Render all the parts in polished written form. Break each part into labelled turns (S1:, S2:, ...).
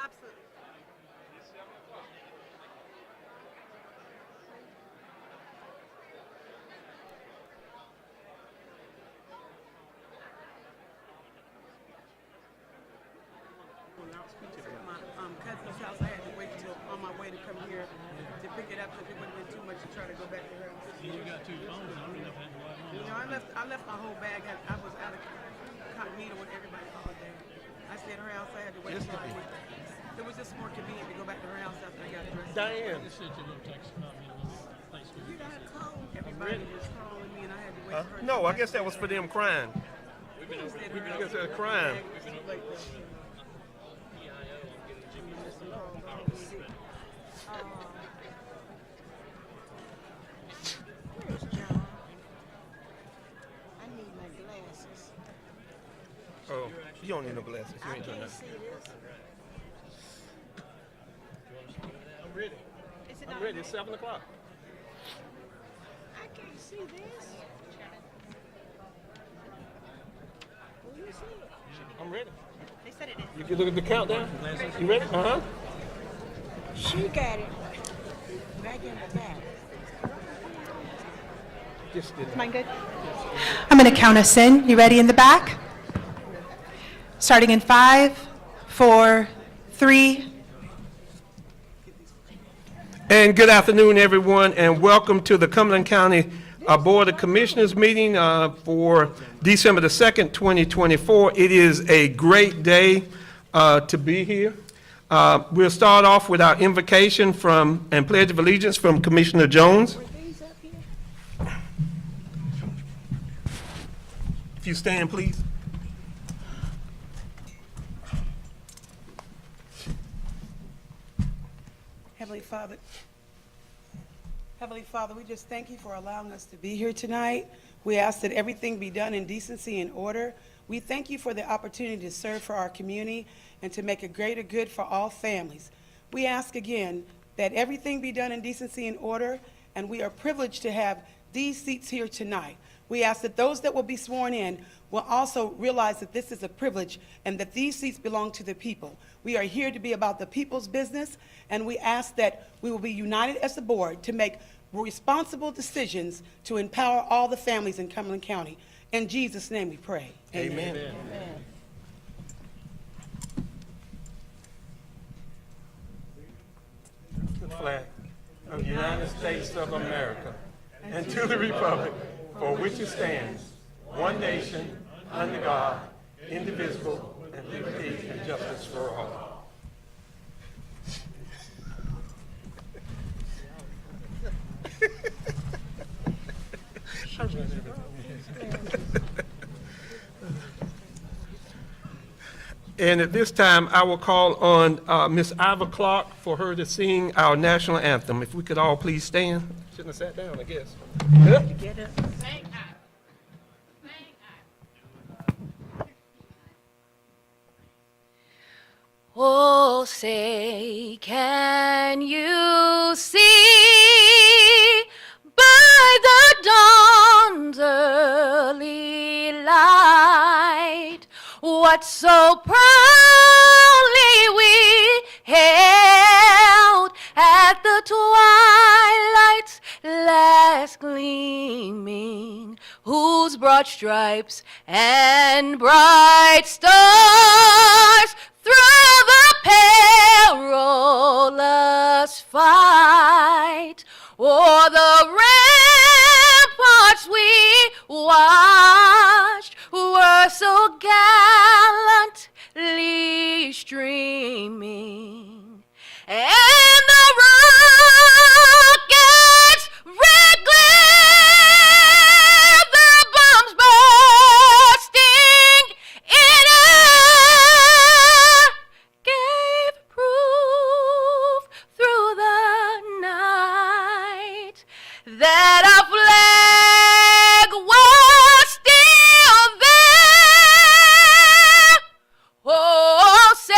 S1: Absolutely. At my cousin's house, I had to wait till on my way to come here to pick it up because it would have been too much to try to go back to her house.
S2: You got two phones. I don't know if that's right.
S1: You know, I left my whole bag. I was out of cognito with everybody all day. I stayed at her house. I had to wait till I went. It was just more convenient to go back to her house after I got dressed.
S3: Diane.
S2: Just sent you a little text about me a little Thanksgiving.
S1: Everybody was calling me, and I had to wait for her.
S3: No, I guess that was for them crying.
S2: We've been over
S1: I
S3: guess they're crying.
S4: Where's John? I need my glasses.
S3: Oh, you don't need no glasses. You
S4: I
S3: ain't doing
S4: can't
S3: nothing.
S4: see this.
S3: I'm ready. I'm ready. It's 7 o'clock.
S4: I can't see this. Will you see it?
S3: I'm ready.
S1: They said it is.
S3: You can look at the countdown. You ready? Uh-huh.
S4: She got it. Back in the back.
S3: Just did
S5: Mine good? I'm going to count us in. You ready in the back? Starting in 5, 4, 3.
S3: And good afternoon, everyone, and welcome to the Cumberland County Board of Commissioners meeting for December the 2nd, 2024. It is a great day to be here. We'll start off with our invocation from and Pledge of Allegiance from Commissioner Jones.
S4: Were these up here?
S3: If you stand, please.
S1: Heavenly Father, we just thank you for allowing us to be here tonight. We ask that everything be done in decency and order. We thank you for the opportunity to serve for our community and to make a greater good for all families. We ask again that everything be done in decency and order, and we are privileged to have these seats here tonight. We ask that those that will be sworn in will also realize that this is a privilege and that these seats belong to the people. We are here to be about the people's business, and we ask that we will be united as a board to make responsible decisions to empower all the families in Cumberland County. In Jesus' name we pray.
S3: Amen.
S4: Amen.
S3: The flag of the United States of America and to the republic for which it stands, one nation, under God, indivisible, and liberty and justice for all. And at this time, I will call on Miss Iva Clark for her to sing our national anthem. If we could all please stand. Shouldn't have sat down, I guess.
S4: Get up.
S6: Oh, say, can you see by the dawn's early light what so proudly we hailed at the twilight's last gleaming, whose broad stripes and bright stars through the perilous fight o'er the ramparts we watched were so gallantly streaming, and the rockets red glare, the bombs bursting in air gave proof through the night that our flag was still there. Oh, say,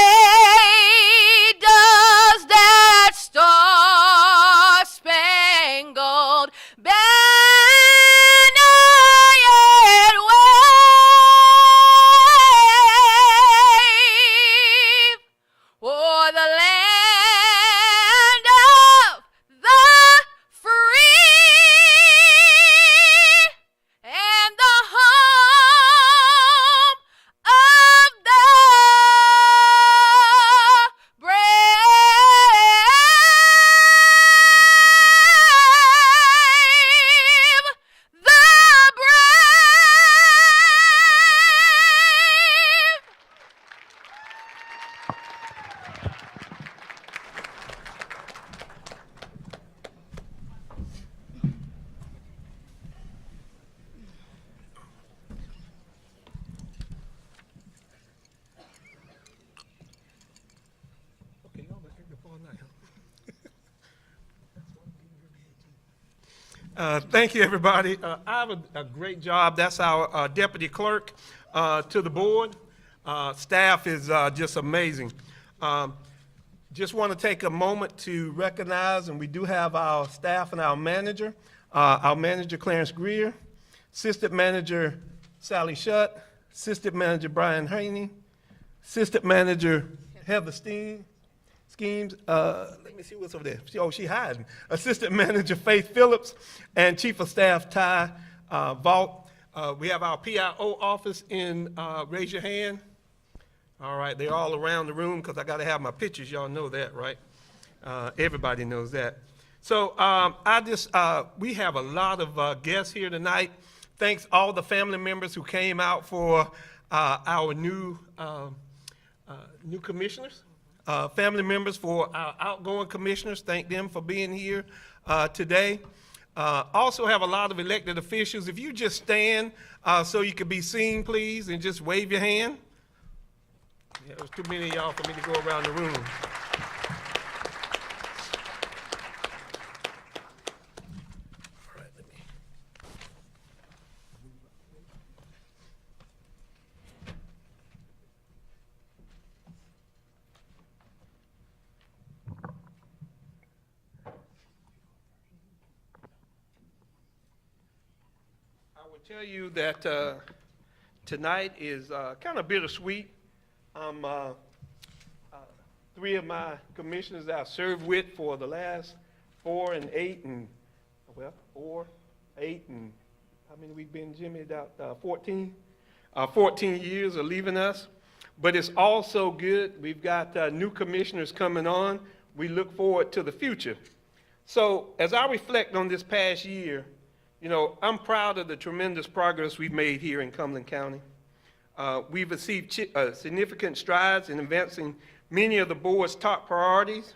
S3: Thank you, everybody. I have a great job. That's our deputy clerk to the board. Staff is just amazing. Just want to take a moment to recognize, and we do have our staff and our manager Clarence Greer, assistant manager Sally Shutt, assistant manager Brian Haney, assistant manager Heather Schemes, let me see what's over there. Oh, she hiding. Assistant Manager Faith Phillips and Chief of Staff Ty Vaught. We have our PIO office in, raise your hand. All right, they're all around the room because I got to have my pictures. Y'all know that, right? Everybody knows that. So we have a lot of guests here tonight. Thanks all the family members who came out for our new commissioners. Family members for our outgoing commissioners, thank them for being here today. Also have a lot of elected officials. If you just stand so you can be seen, please, and just wave your hand. Yeah, there's too many of y'all for me to go around the room. All right, let me. I would tell you that tonight is kind of bittersweet. Three of my commissioners that I've served with for the last 4 and 8 and, well, 4, 8 and, how many we've been, Jimmy, about 14? 14 years are leaving us. But it's also good. We've got new commissioners coming on. We look forward to the future. So as I reflect on this past year, you know, I'm proud of the tremendous progress we've made here in Cumberland County. We've achieved significant strides in advancing many of the board's top priorities,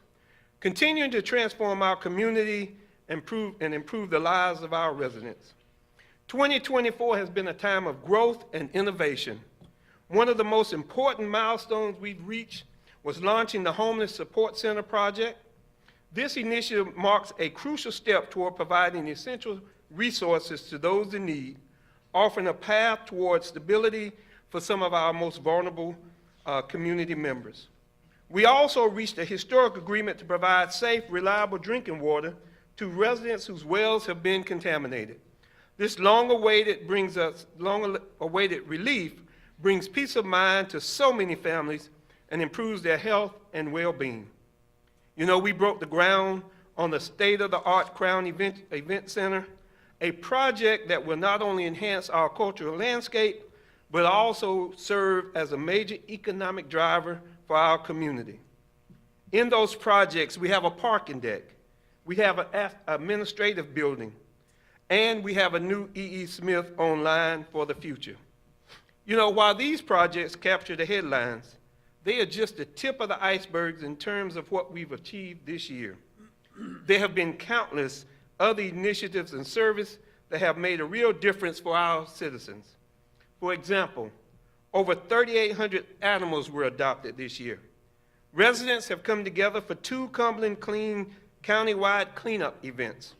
S3: continuing to transform our community and improve the lives of our residents. 2024 has been a time of growth and innovation. One of the most important milestones we've reached was launching the Homeless Support Center project. This initiative marks a crucial step toward providing essential resources to those in need, offering a path towards stability for some of our most vulnerable community members. We also reached a historic agreement to provide safe, reliable drinking water to residents whose wells have been contaminated. This long-awaited relief brings peace of mind to so many families and improves their health and well-being. You know, we broke the ground on the state-of-the-art Crown Event Center, a project that will not only enhance our cultural landscape, but also serve as a major economic driver for our community. In those projects, we have a parking deck, we have an administrative building, and we have a new E.E. Smith online for the future. You know, while these projects capture the headlines, they are just the tip of the iceberg in terms of what we've achieved this year. There have been countless other initiatives and services that have made a real difference for our citizens. For example, over 3,800 animals were adopted this year. Residents have come together for 2 Cumberland Clean countywide cleanup events,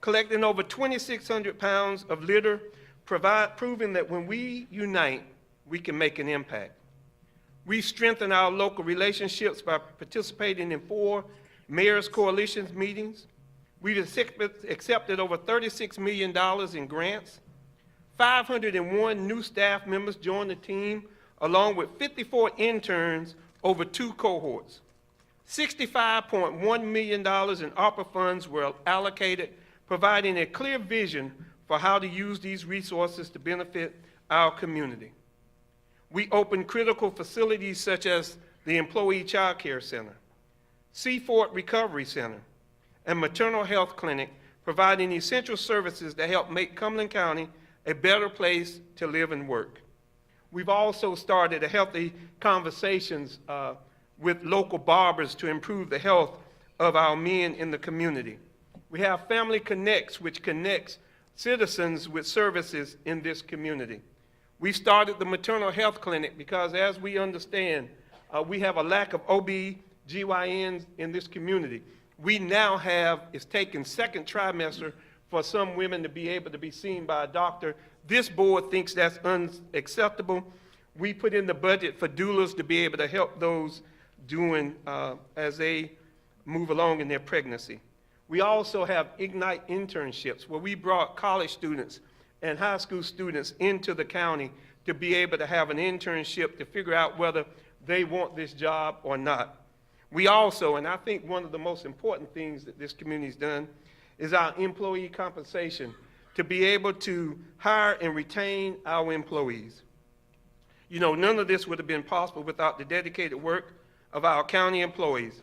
S3: collecting over 2,600 pounds of litter, proving that when we unite, we can make an impact. We strengthen our local relationships by participating in 4 Mayor's Coalition meetings. We've accepted over $36 million in grants. 501 new staff members joined the team, along with 54 interns over 2 cohorts. $65.1 million in ARPA funds were allocated, providing a clear vision for how to use these resources to benefit our community. We opened critical facilities such as the Employee Child Care Center, Seaford Recovery Center, and Maternal Health Clinic, providing essential services that help make Cumberland County a better place to live and work. We've also started a healthy conversations with local barbers to improve the health of our men in the community. We have Family Connects, which connects citizens with services in this community. We started the Maternal Health Clinic because, as we understand, we have a lack of OB/GYNs in this community. We now have, it's taken second trimester for some women to be able to be seen by a doctor. This board thinks that's unacceptable. We put in the budget for doulas to be able to help those doing, as they move along in their pregnancy. We also have Ignite internships, where we brought college students and high school students into the county to be able to have an internship to figure out whether they want this job or not. We also, and I think one of the most important things that this community's done, is our employee compensation, to be able to hire and retain our employees. You know, none of this would have been possible without the dedicated work of our county employees.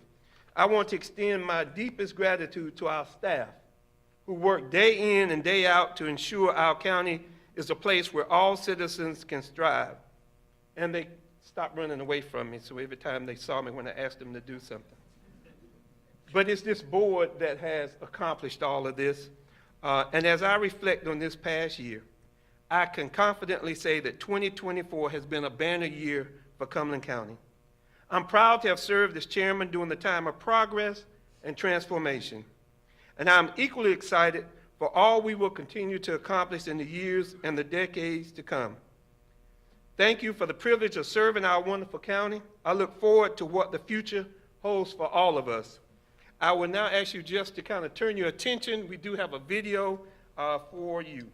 S3: I want to extend my deepest gratitude to our staff, who work day in and day out to ensure our county is a place where all citizens can strive. And they stopped running away from me, so every time they saw me when I asked them to do something. But it's this board that has accomplished all of this. And as I reflect on this past year, I can confidently say that 2024 has been a banner year for Cumberland County. I'm proud to have served as chairman during the time of progress and transformation. And I'm equally excited for all we will continue to accomplish in the years and the decades to come. Thank you for the privilege of serving our wonderful county. I look forward to what the future holds for all of us. I will now ask you just to kind of turn your attention. We do have a video for you.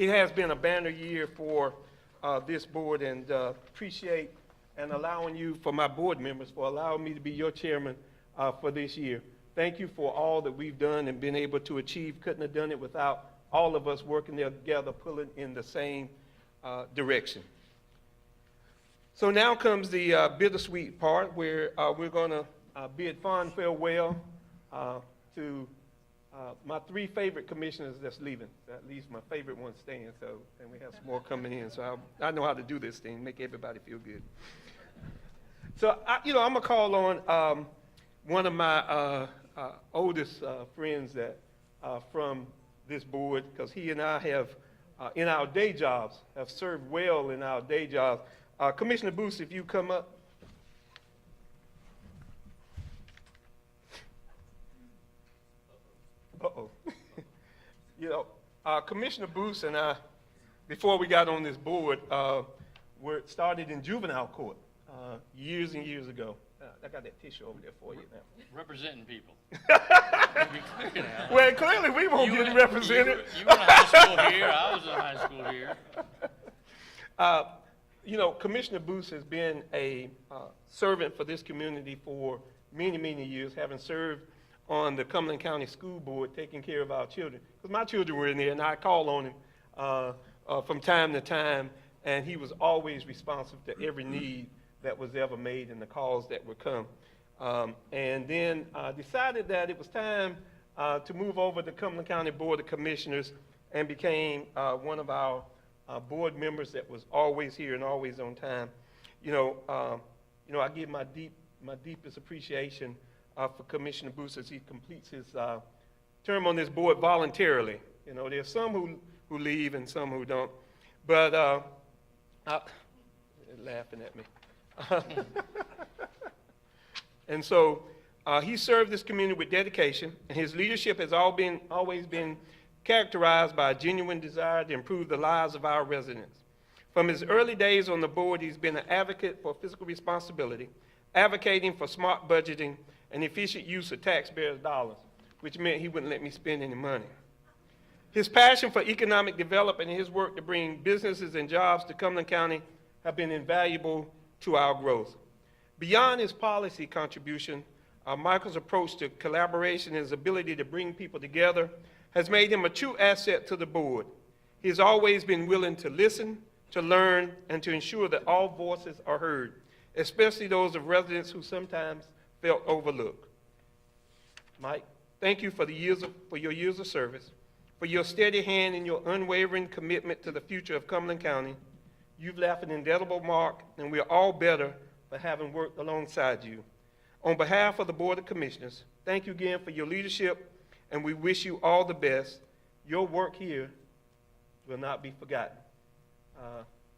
S3: It has been a banner year for this board, and appreciate and allowing you, for my board members, for allowing me to be your chairman for this year. Thank you for all that we've done and been able to achieve. Couldn't have done it without all of us working together, pulling in the same direction. So now comes the bittersweet part, where we're going to bid fond farewell to my 3 favorite commissioners that's leaving. At least my favorite one's staying, so, and we have some more coming in. So I know how to do this thing, make everybody feel good. So, I'm going to call on one of my oldest friends that from this board, because he and I have, in our day jobs, have served well in our day jobs. Commissioner Booth, if you come up. Uh-oh. Commissioner Booth and I, before we got on this board, were started in juvenile court years and years ago. I got that tissue over there for you now.
S2: Representing people.
S3: Well, clearly we won't get represented.
S2: You were in high school here, I was in high school here.
S3: Commissioner Booth has been a servant for this community for many, many years, having served on the Cumberland County School Board, taking care of our children. Because my children were in there, and I called on him from time to time, and he was always responsive to every need that was ever made and the calls that would come. And then decided that it was time to move over to Cumberland County Board of Commissioners, and became one of our board members that was always here and always on time. I give my deepest appreciation for Commissioner Booth as he completes his term on this board voluntarily. There's some who leave and some who don't. But laughing at me. And so he served this community with dedication, and his leadership has always been characterized by a genuine desire to improve the lives of our residents. From his early days on the board, he's been an advocate for fiscal responsibility, advocating for smart budgeting and efficient use of taxpayers' dollars, which meant he wouldn't let me spend any money. His passion for economic development and his work to bring businesses and jobs to Cumberland County have been invaluable to our growth. Beyond his policy contribution, Michael's approach to collaboration and his ability to bring people together has made him a true asset to the board. He has always been willing to listen, to learn, and to ensure that all voices are heard, especially those of residents who sometimes felt overlooked. Mike, thank you for your years of service, for your steady hand and your unwavering commitment to the future of Cumberland County. You've left an indelible mark, and we are all better for having worked alongside you. On behalf of the Board of Commissioners, thank you again for your leadership, and we wish you all the best. Your work here will not be forgotten.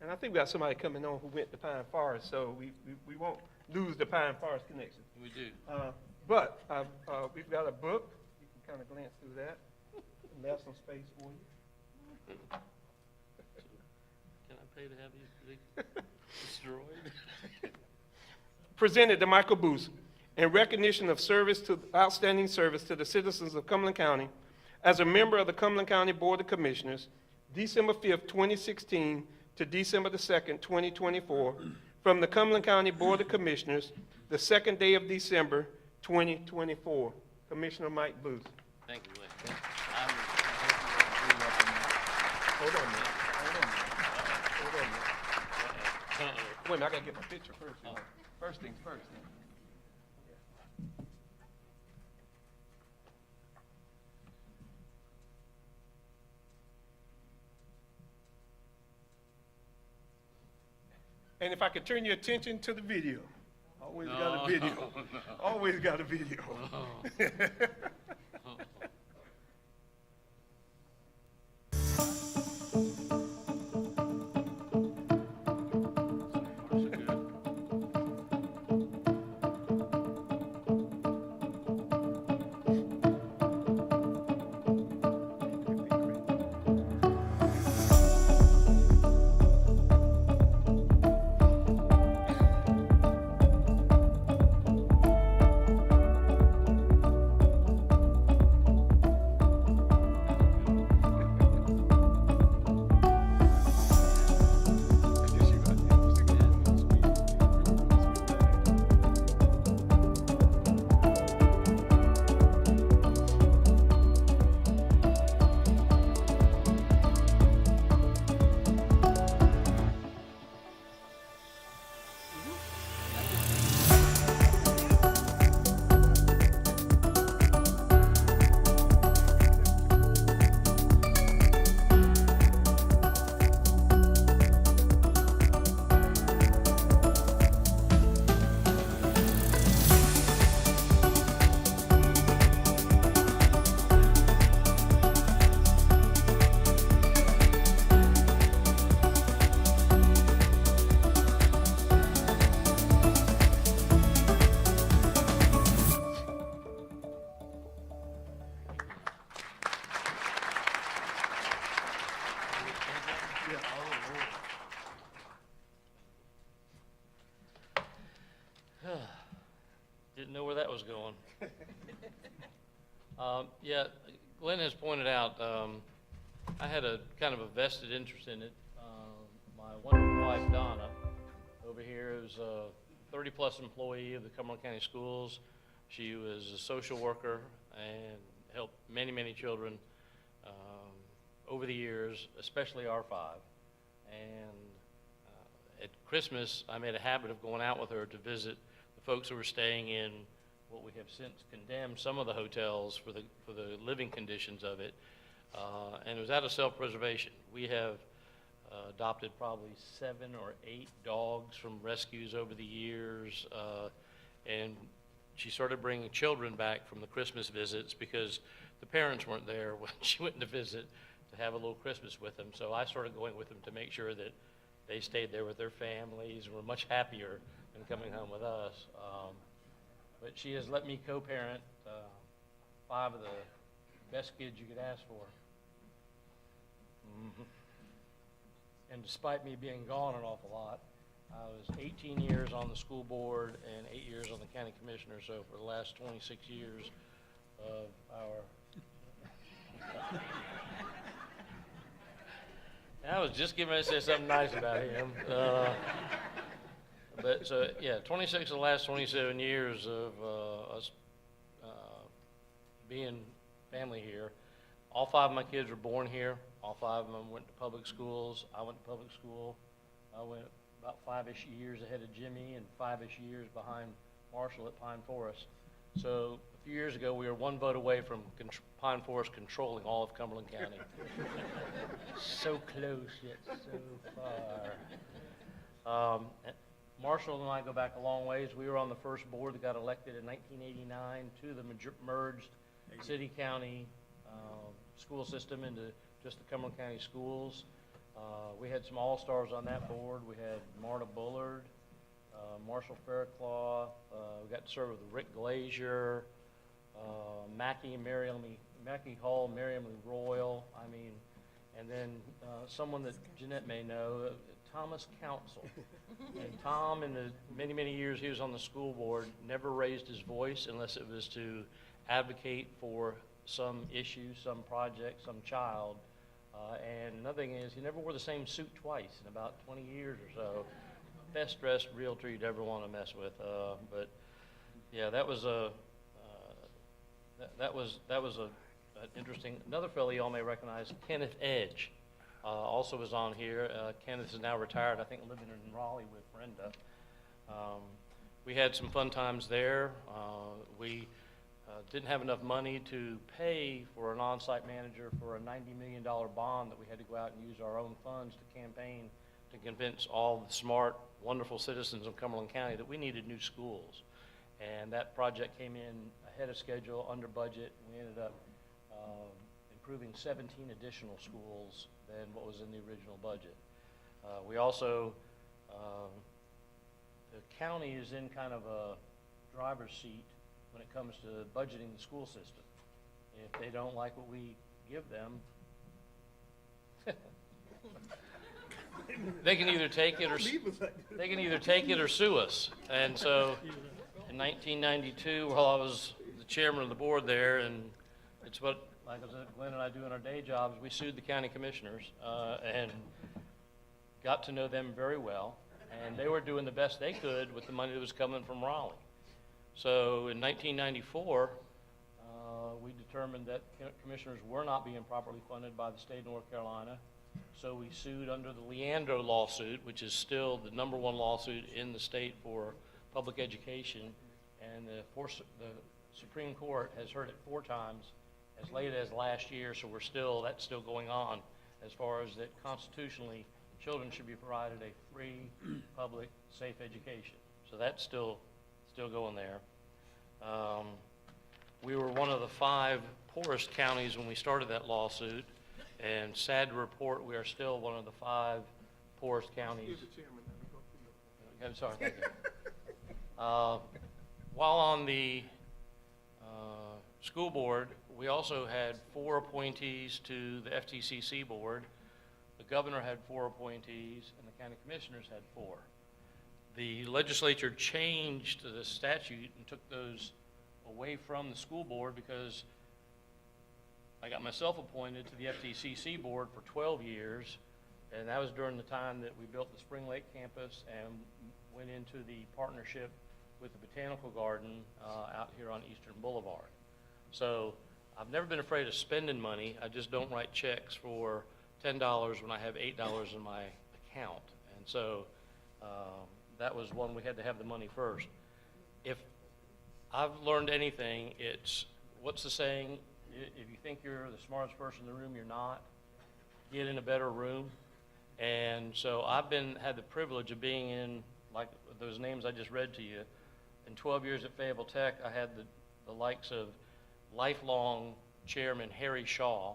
S3: And I think we got somebody coming on who went to Pine Forest, so we won't lose the Pine Forest connection.
S2: We do.
S3: But we've got a book. You can kind of glance through that. Left some space for you.
S2: Can I pay to have these destroyed?
S3: Presented to Michael Booth in recognition of outstanding service to the citizens of Cumberland County as a member of the Cumberland County Board of Commissioners, December 5th, 2016 to December the 2nd, 2024, from the Cumberland County Board of Commissioners, the second day of December, 2024. Commissioner Mike Booth.
S2: Thank you, Lee.
S3: Hold on a minute. Wait a minute, I gotta get my picture first. First things first. And if I could turn your attention to the video. Always got a video. Always got a video.
S2: Didn't know where that was going. Yeah, Glenn has pointed out, I had a kind of a vested interest in it. My wonderful wife, Donna, over here is a 30-plus employee of the Cumberland County Schools. She was a social worker and helped many, many children over the years, especially our 5. And at Christmas, I made a habit of going out with her to visit the folks who were staying in what we have since condemned some of the hotels for the living conditions of it. And it was out of self-preservation. We have adopted probably 7 or 8 dogs from rescues over the years. And she started bringing children back from the Christmas visits because the parents weren't there when she went to visit to have a little Christmas with them. So I started going with them to make sure that they stayed there with their families and were much happier than coming home with us. But she has let me co-parent 5 of the best kids you could ask for. And despite me being gone an awful lot, I was 18 years on the school board and 8 years on the county commissioner, so for the last 26 years of our... I was just getting ready to say something nice about him. But so, yeah, 26 of the last 27 years of us being family here. All 5 of my kids were born here. All 5 of them went to public schools. I went to public school. I went about 5-ish years ahead of Jimmy and 5-ish years behind Marshall at Pine Forest. So a few years ago, we were 1 vote away from Pine Forest controlling all of Cumberland County. So close, yet so far. Marshall and I go back a long ways. We were on the first board that got elected in 1989 to the merged city-county school system into just the Cumberland County Schools. We had some all-stars on that board. We had Marta Bullard, Marshall Faircloth. We got to serve with Rick Glazier, Mackie Hall, Mary Emily Royal. I mean, and then someone that Jeanette may know, Thomas Council. And Tom, in the many, many years he was on the school board, never raised his voice unless it was to advocate for some issue, some project, some child. And another thing is, he never wore the same suit twice in about 20 years or so. Best dressed realtor you'd ever want to mess with. But yeah, that was a interesting. Another fellow y'all may recognize, Kenneth Edge, also was on here. Kenneth is now retired, I think, living in Raleigh with Brenda. We had some fun times there. We didn't have enough money to pay for an on-site manager for a $90 million bond that we had to go out and use our own funds to campaign to convince all the smart, wonderful citizens of Cumberland County that we needed new schools. And that project came in ahead of schedule, under budget. We ended up improving 17 additional schools than what was in the original budget. We also, the county is in kind of a driver's seat when it comes to budgeting the school system. If they don't like what we give them, they can either take it or sue us. And so in 1992, while I was the chairman of the board there, and it's what, like I said, Glenn and I do in our day jobs, we sued the county commissioners and got to know them very well. And they were doing the best they could with the money that was coming from Raleigh. So in 1994, we determined that commissioners were not being properly funded by the state of North Carolina. So we sued under the Leandro lawsuit, which is still the #1 lawsuit in the state for public education. And the Supreme Court has heard it 4 times as late as last year, so that's still going on as far as that constitutionally children should be provided a free, public, safe education. So that's still going there. We were one of the 5 poorest counties when we started that lawsuit, and sad to report, we are still one of the 5 poorest counties. I'm sorry, thank you. While on the school board, we also had 4 appointees to the FTCC board. The governor had 4 appointees, and the county commissioners had 4. the legislature changed the statute and took those away from the school board because I got myself appointed to the FTCC board for 12 years, and that was during the time that we built the Spring Lake campus and went into the partnership with the Botanical Garden out here on Eastern Boulevard. So I've never been afraid of spending money. I just don't write checks for $10 when I have $8 in my account. And so that was one we had to have the money first. If I've learned anything, it's, what's the saying? If you think you're the smartest person in the room, you're not. Get in a better room. And so I've had the privilege of being in, like those names I just read to you. In 12 years at Fayetteville Tech, I had the likes of lifelong chairman Harry Shaw,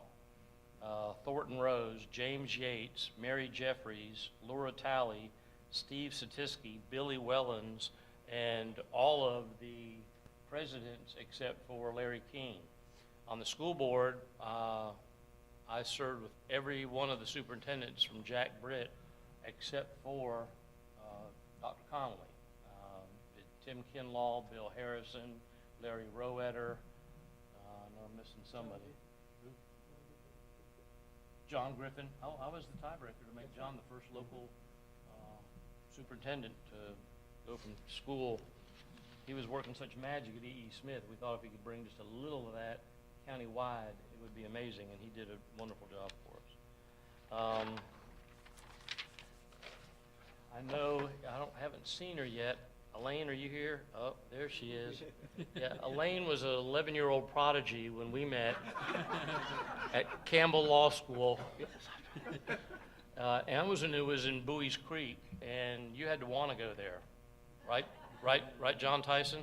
S2: Thornton Rose, James Yates, Mary Jeffries, Laura Talley, Steve Satisky, Billy Wellens, and all of the presidents except for Larry King. On the school board, I served with every one of the superintendents from Jack Britt except for Dr. Connolly. Tim Kinlaw, Bill Harrison, Larry Roetter, I know I'm missing somebody. Who? John Griffin. I was the tiebreaker to make John the first local superintendent to go from school. He was working such magic at E.E. Smith. We thought if he could bring just a little of that county-wide, it would be amazing, and he did a wonderful job for us. I know I haven't seen her yet. Elaine, are you here? Oh, there she is. Yeah, Elaine was an 11-year-old prodigy when we met at Campbell Law School. Ann was in Bowie's Creek, and you had to want to go there, right? Right, John Tyson?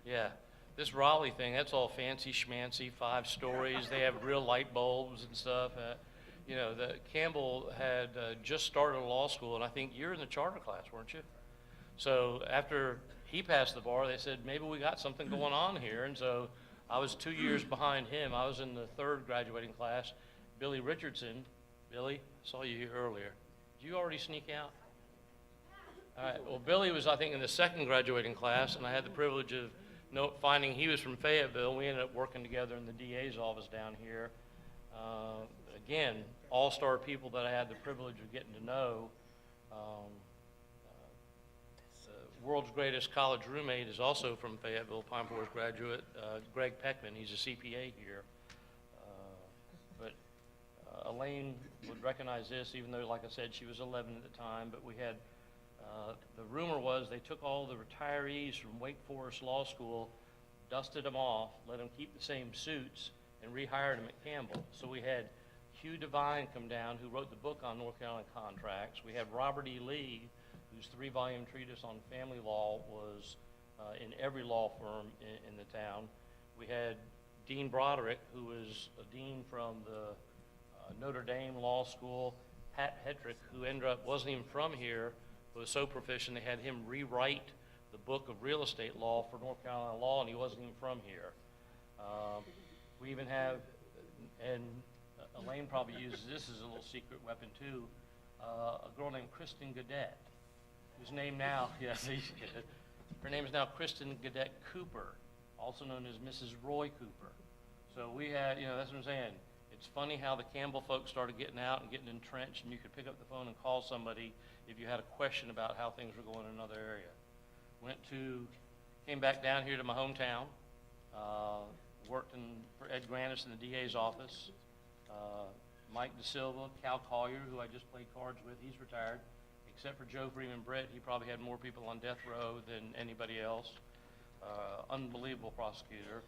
S2: Yeah. This Raleigh thing, that's all fancy schmancy, 5 stories. They have real light bulbs and stuff. You know, Campbell had just started law school, and I think you're in the charter class, weren't you? So after he passed the bar, they said, maybe we got something going on here. And so I was 2 years behind him. I was in the 3rd graduating class. Billy Richardson, Billy, saw you here earlier. Did you already sneak out? All right, well, Billy was, I think, in the 2nd graduating class, and I had the privilege of finding he was from Fayetteville. We ended up working together in the DA's office down here. Again, all-star people that I had the privilege of getting to know. The world's greatest college roommate is also from Fayetteville, Pine Forest graduate, Greg Peckman. He's a CPA here. But Elaine would recognize this, even though, like I said, she was 11 at the time. But we had, the rumor was they took all the retirees from Wake Forest Law School, dusted them off, let them keep the same suits, and rehired them at Campbell. So we had Hugh Devine come down, who wrote the book on North Carolina contracts. We had Robert E. Lee, whose 3-volume treatise on family law was in every law firm in the town. We had Dean Broderick, who was a dean from the Notre Dame Law School. Pat Hedrick, who ended up wasn't even from here, was so proficient they had him rewrite the book of real estate law for North Carolina law, and he wasn't even from here. We even have, and Elaine probably uses this as a little secret weapon too, a girl named Kristen Gadet, whose name now, yes, her name is now Kristen Gadet Cooper, also known as Mrs. Roy Cooper. So we had, that's what I'm saying. It's funny how the Campbell folks started getting out and getting entrenched, and you could pick up the phone and call somebody if you had a question about how things were going in another area. Came back down here to my hometown, worked for Ed Grannis in the DA's office. Mike DeSilva, Cal Collier, who I just played cards with, he's retired. Except for Joe Freeman Brett, he probably had more people on death row than anybody else. Unbelievable prosecutor.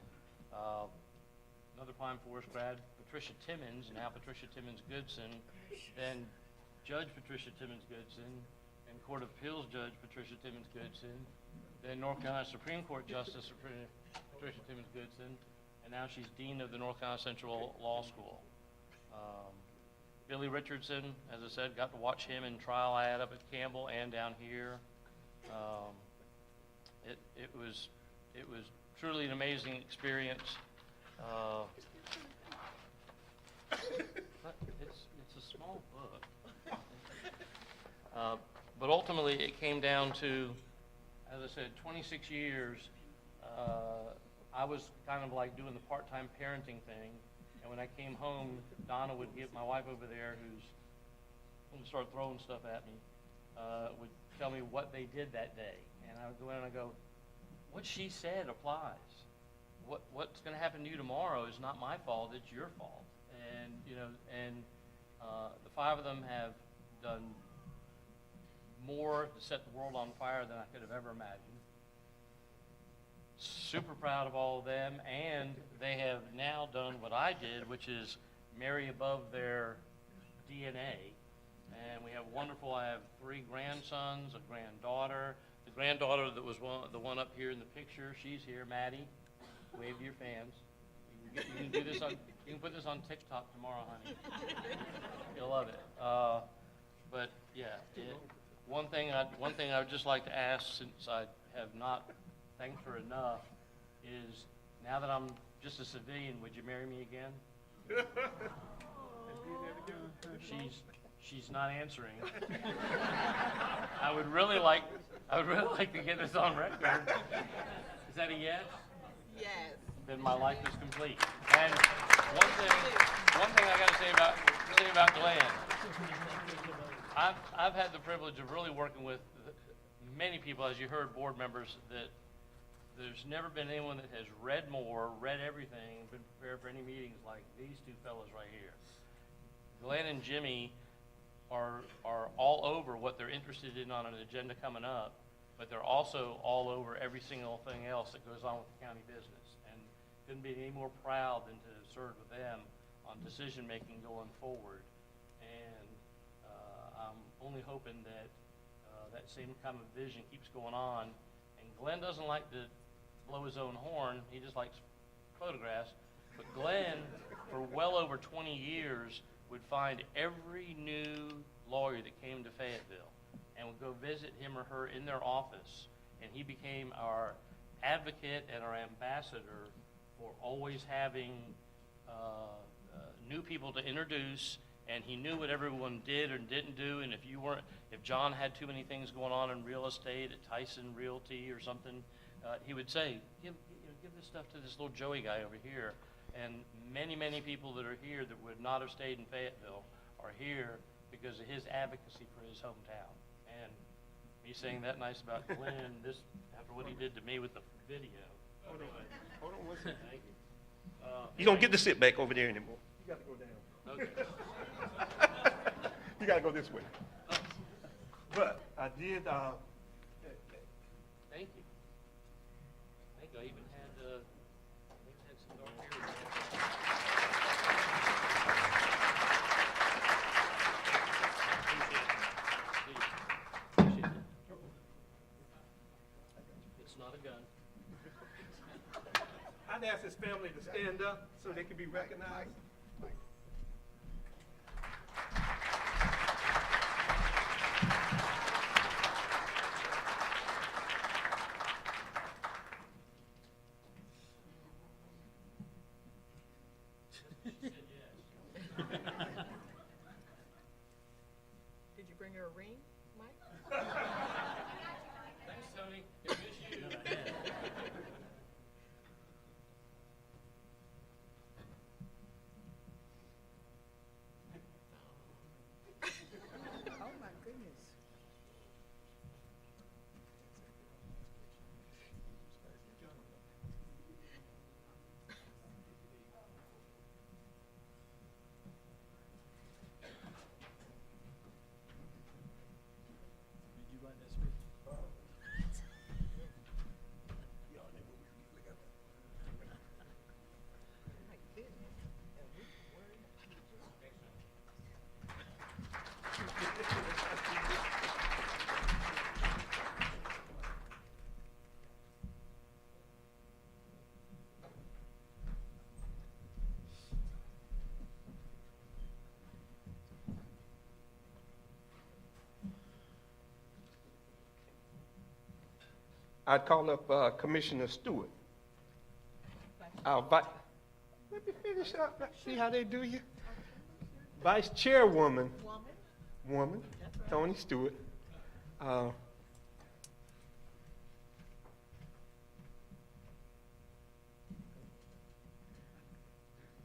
S2: Another Pine Forest grad, Patricia Timmons, now Patricia Timmons Goodson, then Judge Patricia Timmons Goodson, and Court of Appeals Judge Patricia Timmons Goodson, then North Carolina Supreme Court Justice Patricia Timmons Goodson, and now she's Dean of the North Carolina Central Law School. Billy Richardson, as I said, got to watch him in trial ad up at Campbell and down here. It was truly an amazing experience. It's a small book. But ultimately, it came down to, as I said, 26 years. I was kind of like doing the part-time parenting thing. And when I came home, Donna would get my wife over there, who's going to start throwing stuff at me, would tell me what they did that day. And I would go in and I go, what she said applies. What's going to happen to you tomorrow is not my fault, it's your fault. And, you know, and the 5 of them have done more to set the world on fire than I could have ever imagined. Super proud of all of them, and they have now done what I did, which is marry above their DNA. And we have I have 3 grandsons, a granddaughter. The granddaughter that was the one up here in the picture, she's here, Maddie. Wave to your fans. You can do this on, you can put this on TikTok tomorrow, honey. You'll love it. But yeah, one thing I would just like to ask, since I have not thanked her enough, is now that I'm just a civilian, would you marry me again? She's not answering. I would really like to get this on record. Is that a yes?
S4: Yes.
S2: Then my life is complete. And one thing I got to say about Glenn. I've had the privilege of really working with many people, as you heard, board members, that there's never been anyone that has read more, read everything, been prepared for any meetings like these 2 fellas right here. Glenn and Jimmy are all over what they're interested in on an agenda coming up, but they're also all over every single thing else that goes on with the county business. And couldn't be any more proud than to serve with them on decision making going forward. And I'm only hoping that that same kind of vision keeps going on. And Glenn doesn't like to blow his own horn, he just likes photographs. But Glenn, for well over 20 years, would find every new lawyer that came to Fayetteville and would go visit him or her in their office. And he became our advocate and our ambassador for always having new people to introduce. And he knew what everyone did or didn't do. And if John had too many things going on in real estate at Tyson Realty or something, he would say, give this stuff to this little Joey guy over here. And many, many people that are here that would not have stayed in Fayetteville are here because of his advocacy for his hometown. And me saying that nice about Glenn, this after what he did to me with the video.
S3: Hold on one second.
S2: Thank you.
S3: You don't get to sit back over there anymore. You got to go down.
S2: Okay.
S3: You got to go this way. But I did,
S2: Thank you. Thank you. I even had some dark hair. Appreciate it. It's not a gun.
S3: I'd ask his family to stand up so they can be recognized.
S4: Did you bring her a ring, Mike?
S2: Thanks, Tony. Good to miss you.
S4: Oh, my goodness. My goodness. And we worried.
S3: I'd call up Commissioner Stewart. Let me finish up. See how they do you? Vice Chairwoman,
S4: Woman?
S3: Tony Stewart. Uh,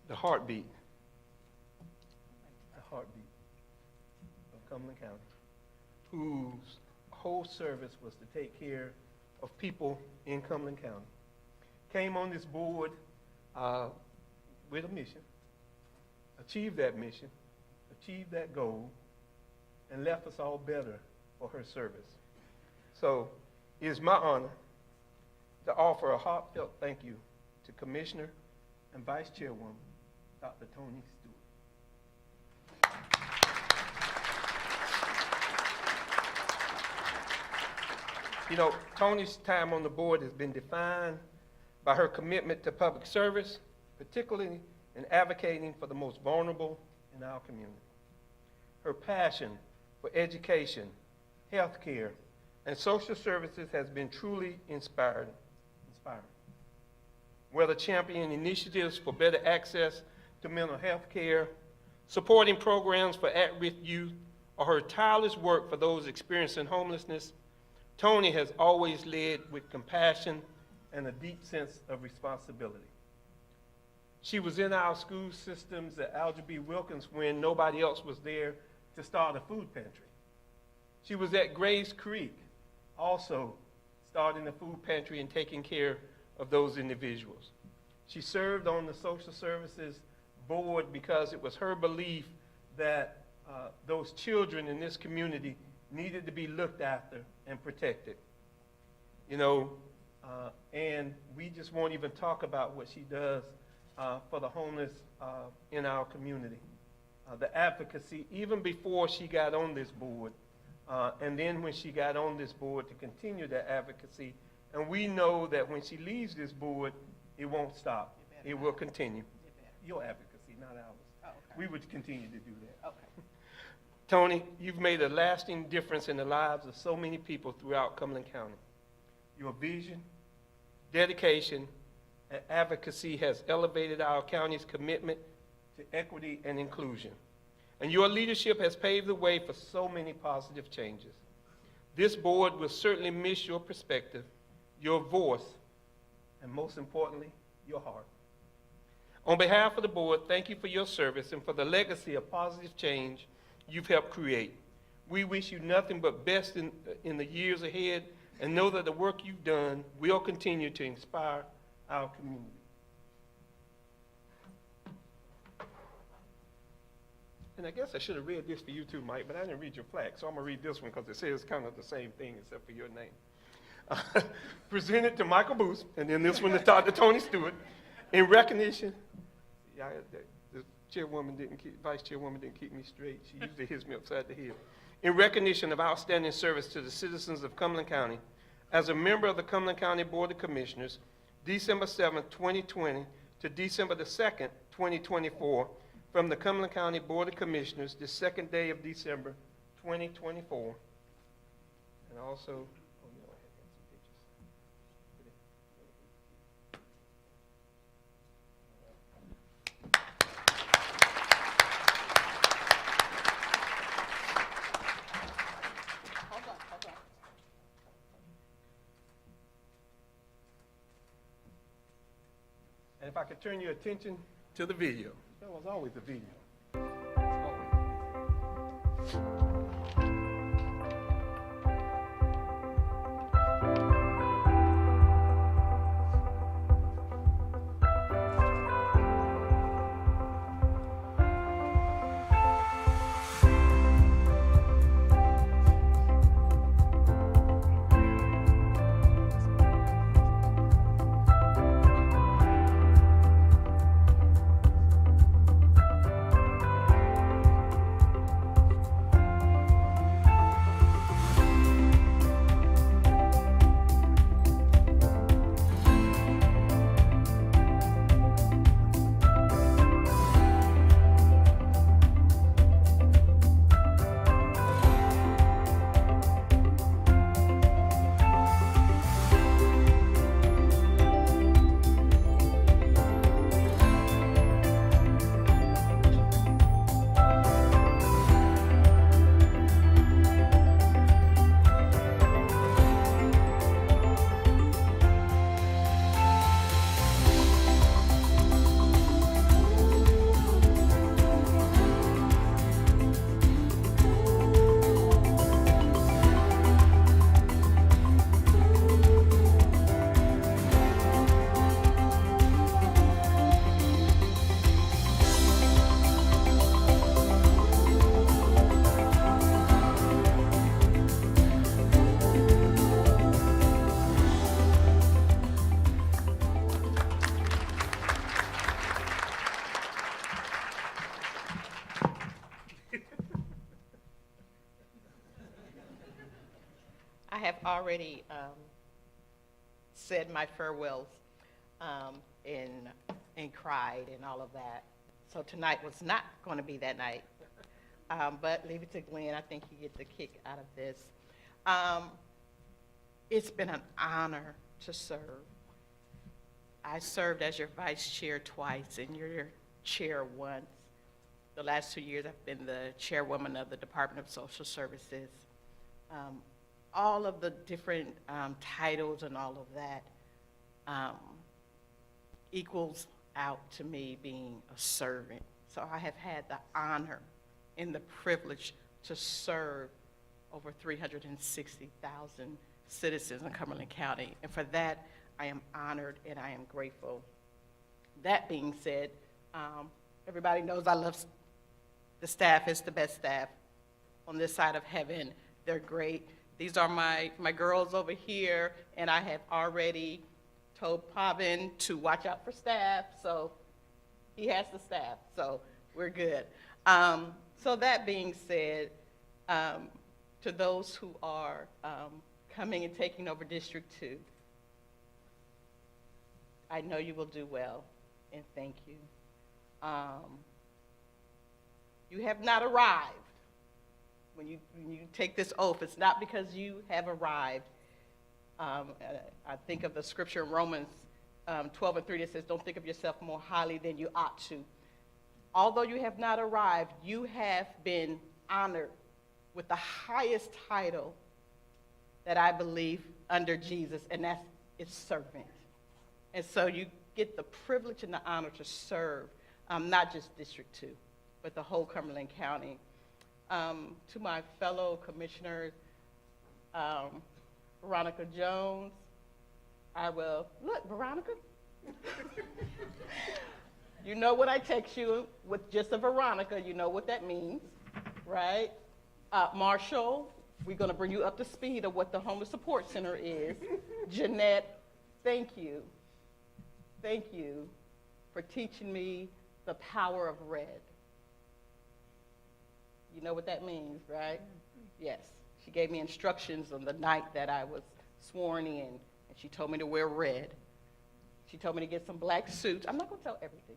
S3: the heartbeat of Cumberland County, whose whole service was to take care of people in Cumberland County. Came on this board with a mission, achieved that mission, achieved that goal, and left us all better for her service. So it is my honor to offer a heartfelt thank you to Commissioner and Vice Chairwoman, Dr. Tony Stewart. You know, Tony's time on the board has been defined by her commitment to public service, particularly in advocating for the most vulnerable in our community. Her passion for education, health care, and social services has been truly inspiring. Whether championing initiatives for better access to mental health care, supporting programs for at-risk youth, or her tireless work for those experiencing homelessness, Tony has always led with compassion and a deep sense of responsibility. She was in our school systems at Alger B. Wilkins when nobody else was there to start a food pantry. She was at Grays Creek, also starting a food pantry and taking care of those individuals. She served on the social services board because it was her belief that those children in this community needed to be looked after and protected. You know, and we just won't even talk about what she does for the homeless in our community. The advocacy, even before she got on this board, and then when she got on this board to continue the advocacy, and we know that when she leaves this board, it won't stop. It will continue. Your advocacy, not ours. Oh, okay. We would continue to do that. Okay. Tony, you've made a lasting difference in the lives of so many people throughout Cumberland County. Your vision, dedication, and advocacy has elevated our county's commitment to equity and inclusion. And your leadership has paved the way for so many positive changes. This board will certainly miss your perspective, your voice, and most importantly, your heart. On behalf of the board, thank you for your service and for the legacy of positive change you've helped create. We wish you nothing but best in the years ahead, and know that the work you've done will continue to inspire our community. And I guess I should have read this for you too, Mike, but I didn't read your plaque, so I'm going to read this one because it says kind of the same thing except for your name. Presented to Michael Booth, and then this one to Dr. Tony Stewart, in recognition. Yeah, the vice chairwoman didn't keep me straight. She usually hits me upside the head. In recognition of outstanding service to the citizens of Cumberland County, as a member of the Cumberland County Board of Commissioners, December 7th, 2020 to December the 2nd, 2024, from the Cumberland County Board of Commissioners, the second day of December, 2024. And also, and if I could turn your attention to the video. That was always the video.
S7: already said my farewells and cried and all of that. So tonight was not going to be that night. But leave it to Glenn. I think he gets a kick out of this. It's been an honor to serve. I served as your vice chair twice and your chair once. The last 2 years, I've been the chairwoman of the Department of Social Services. All of the different titles and all of that equals out to me being a servant. So I have had the honor and the privilege to serve over 360,000 citizens in Cumberland County. And for that, I am honored and I am grateful. That being said, everybody knows I love the staff. It's the best staff on this side of heaven. They're great. These are my girls over here, and I have already told Pavin to watch out for staff, so he has the staff, so we're good. So that being said, to those who are coming and taking over District 2, I know you will do well, and thank you. You have not arrived. When you take this oath, it's not because you have arrived. I think of the scripture in Romans 12:3 that says, don't think of yourself more highly than you ought to. Although you have not arrived, you have been honored with the highest title that I believe under Jesus, and that's its servant. And so you get the privilege and the honor to serve, not just District 2, but the whole Cumberland County. To my fellow commissioners, Veronica Jones, I will, look, Veronica, you know when I text you with just a Veronica, you know what that means, right? Marshall, we're gonna bring you up to speed of what the Homeless Support Center is. Jeanette, thank you. Thank you for teaching me the power of red. You know what that means, right? Yes. She gave me instructions on the night that I was sworn in, and she told me to wear red. She told me to get some black suits. I'm not going to tell everything.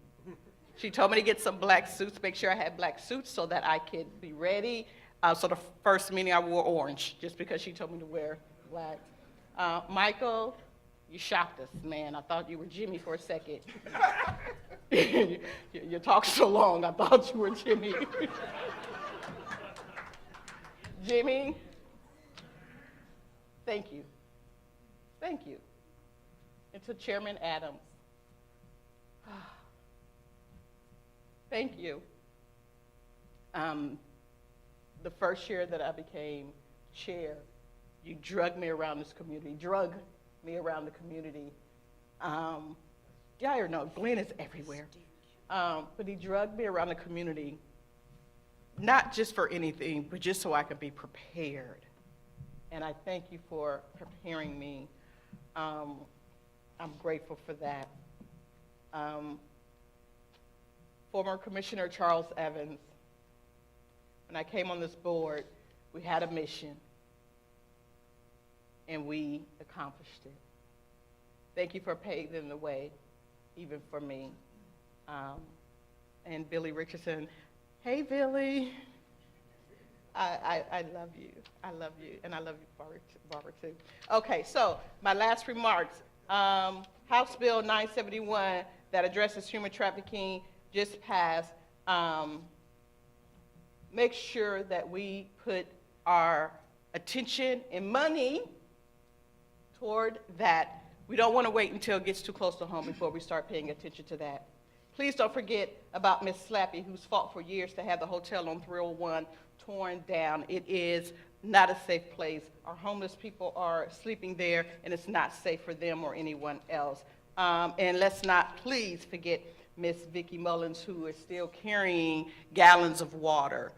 S7: She told me to get some black suits, make sure I had black suits so that I could be ready. So the first meeting I wore orange, just because she told me to wear black. Michael, you shocked us, man. I thought you were Jimmy for a second. You talked so long, I thought you were Jimmy. Jimmy, thank you. Thank you. And to Chairman Adams, thank you. The first year that I became chair, you drug me around this community, Yeah, or no, Glenn is everywhere. But he drugged me around the community, not just for anything, but just so I could be prepared. And I thank you for preparing me. I'm grateful for that. Former Commissioner Charles Evans, when I came on this board, we had a mission, and we accomplished it. Thank you for paving the way, even for me. And Billy Richardson, hey, Billy. I love you. I love you. And I love you, Barbara, too. Okay, so my last remarks. House Bill 971 that addresses human trafficking just passed. Make sure that we put our attention and money toward that. We don't want to wait until it gets too close to home before we start paying attention to that. Please don't forget about Miss Slappy, who's fought for years to have the hotel on 301 torn down. It is not a safe place. Our homeless people are sleeping there, and it's not safe for them or anyone else. And let's not please forget Miss Vicki Mullins, who is still carrying gallons of water.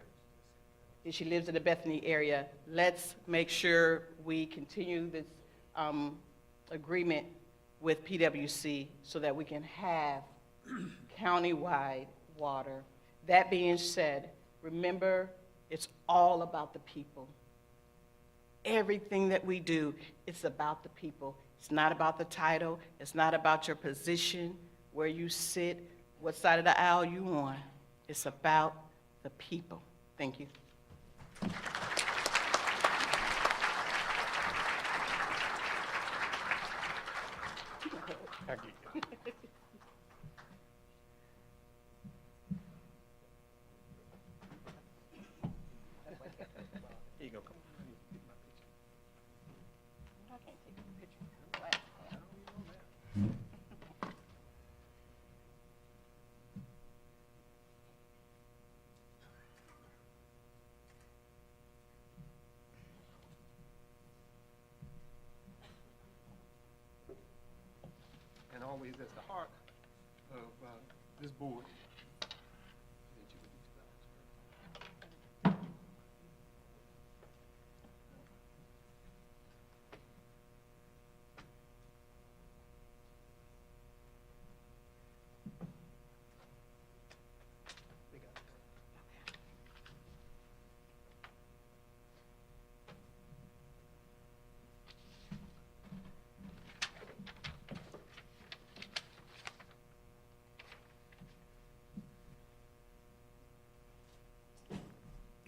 S7: She lives in the Bethany area. Let's make sure we continue this agreement with PWC so that we can have countywide water. That being said, remember, it's all about the people. everything that we do, it's about the people. It's not about the title. It's not about your position, where you sit, what side of the aisle you on. It's about the people. Thank you.
S3: Here you go. And always at the heart of this board.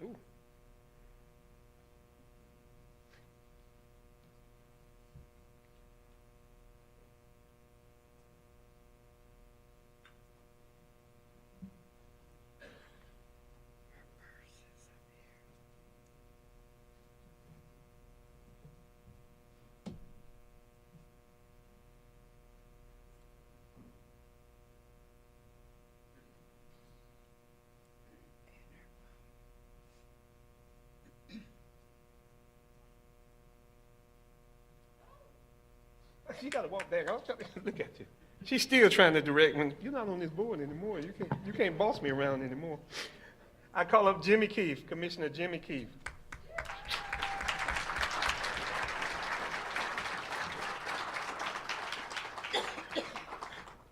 S3: Ooh. She got to walk back. Look at you. She's still trying to direct when you're not on this board anymore. You can't boss me around anymore. I call up Jimmy Keefe, Commissioner Jimmy Keefe.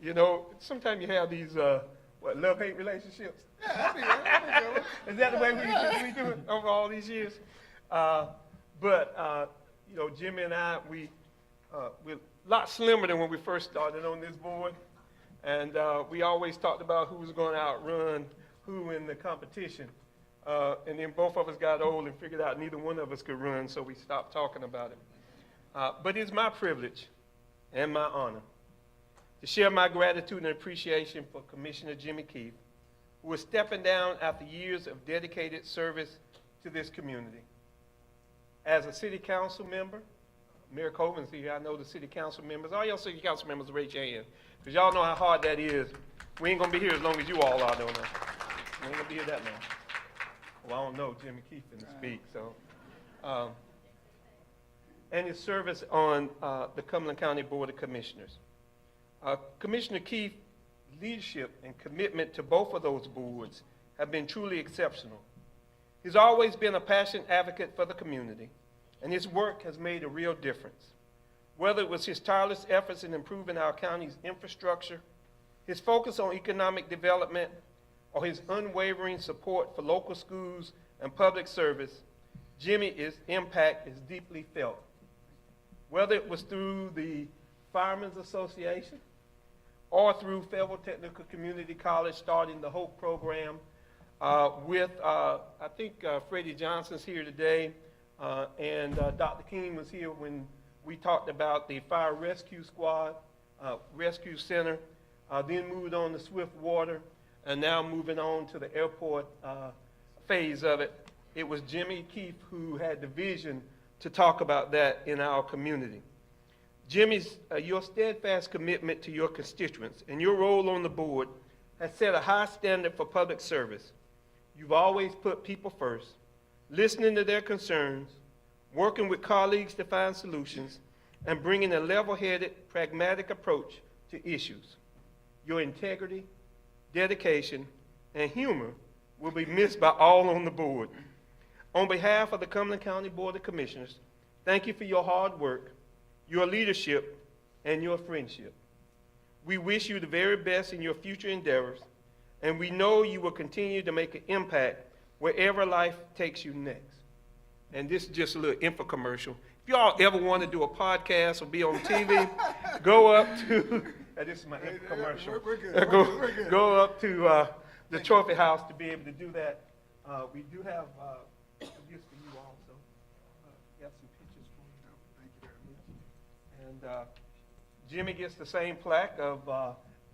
S3: You know, sometimes you have these love-hate relationships. Yeah, I see. Is that the way we do it over all these years? But you know, Jimmy and I, we're a lot slimmer than when we first started on this board. And we always talked about who was going to outrun who in the competition. And then both of us got old and figured out neither one of us could run, so we stopped talking about it. But it's my privilege and my honor to share my gratitude and appreciation for Commissioner Jimmy Keefe, who is stepping down after years of dedicated service to this community. As a city council member, Mayor Coleman's here, I know the city council members. All y'all city council members, raise your hand, because y'all know how hard that is. We ain't gonna be here as long as you all are, don't know. We ain't gonna be here that long. Well, I don't know, Jimmy Keefe didn't speak, so. And his service on the Cumberland County Board of Commissioners. Commissioner Keefe's leadership and commitment to both of those boards have been truly exceptional. He's always been a passionate advocate for the community, and his work has made a real difference. Whether it was his tireless efforts in improving our county's infrastructure, his focus on economic development, or his unwavering support for local schools and public service, Jimmy's impact is deeply felt. Whether it was through the Firemen's Association or through Fayetteville Technical Community College starting the HOPE program with, I think Freddie Johnson's here today, and Dr. King was here when we talked about the Fire Rescue Squad, Rescue Center, then moved on to Swift Water, and now moving on to the airport phase of it. It was Jimmy Keefe who had the vision to talk about that in our community. Jimmy's, your steadfast commitment to your constituents and your role on the board has set a high standard for public service. You've always put people first, listening to their concerns, working with colleagues to find solutions, and bringing a level-headed, pragmatic approach to issues. Your integrity, dedication, and humor will be missed by all on the board. On behalf of the Cumberland County Board of Commissioners, thank you for your hard work, your leadership, and your friendship. We wish you the very best in your future endeavors, and we know you will continue to make an impact wherever life takes you next. and this is just a little infomercial. If y'all ever want to do a podcast or be on TV, go up to, this is my infomercial.
S8: We're good. We're good.
S3: Go up to the Trophy House to be able to do that. We do have gifts for you also. Got some pictures for you.
S8: Thank you very much.
S3: And Jimmy gets the same plaque of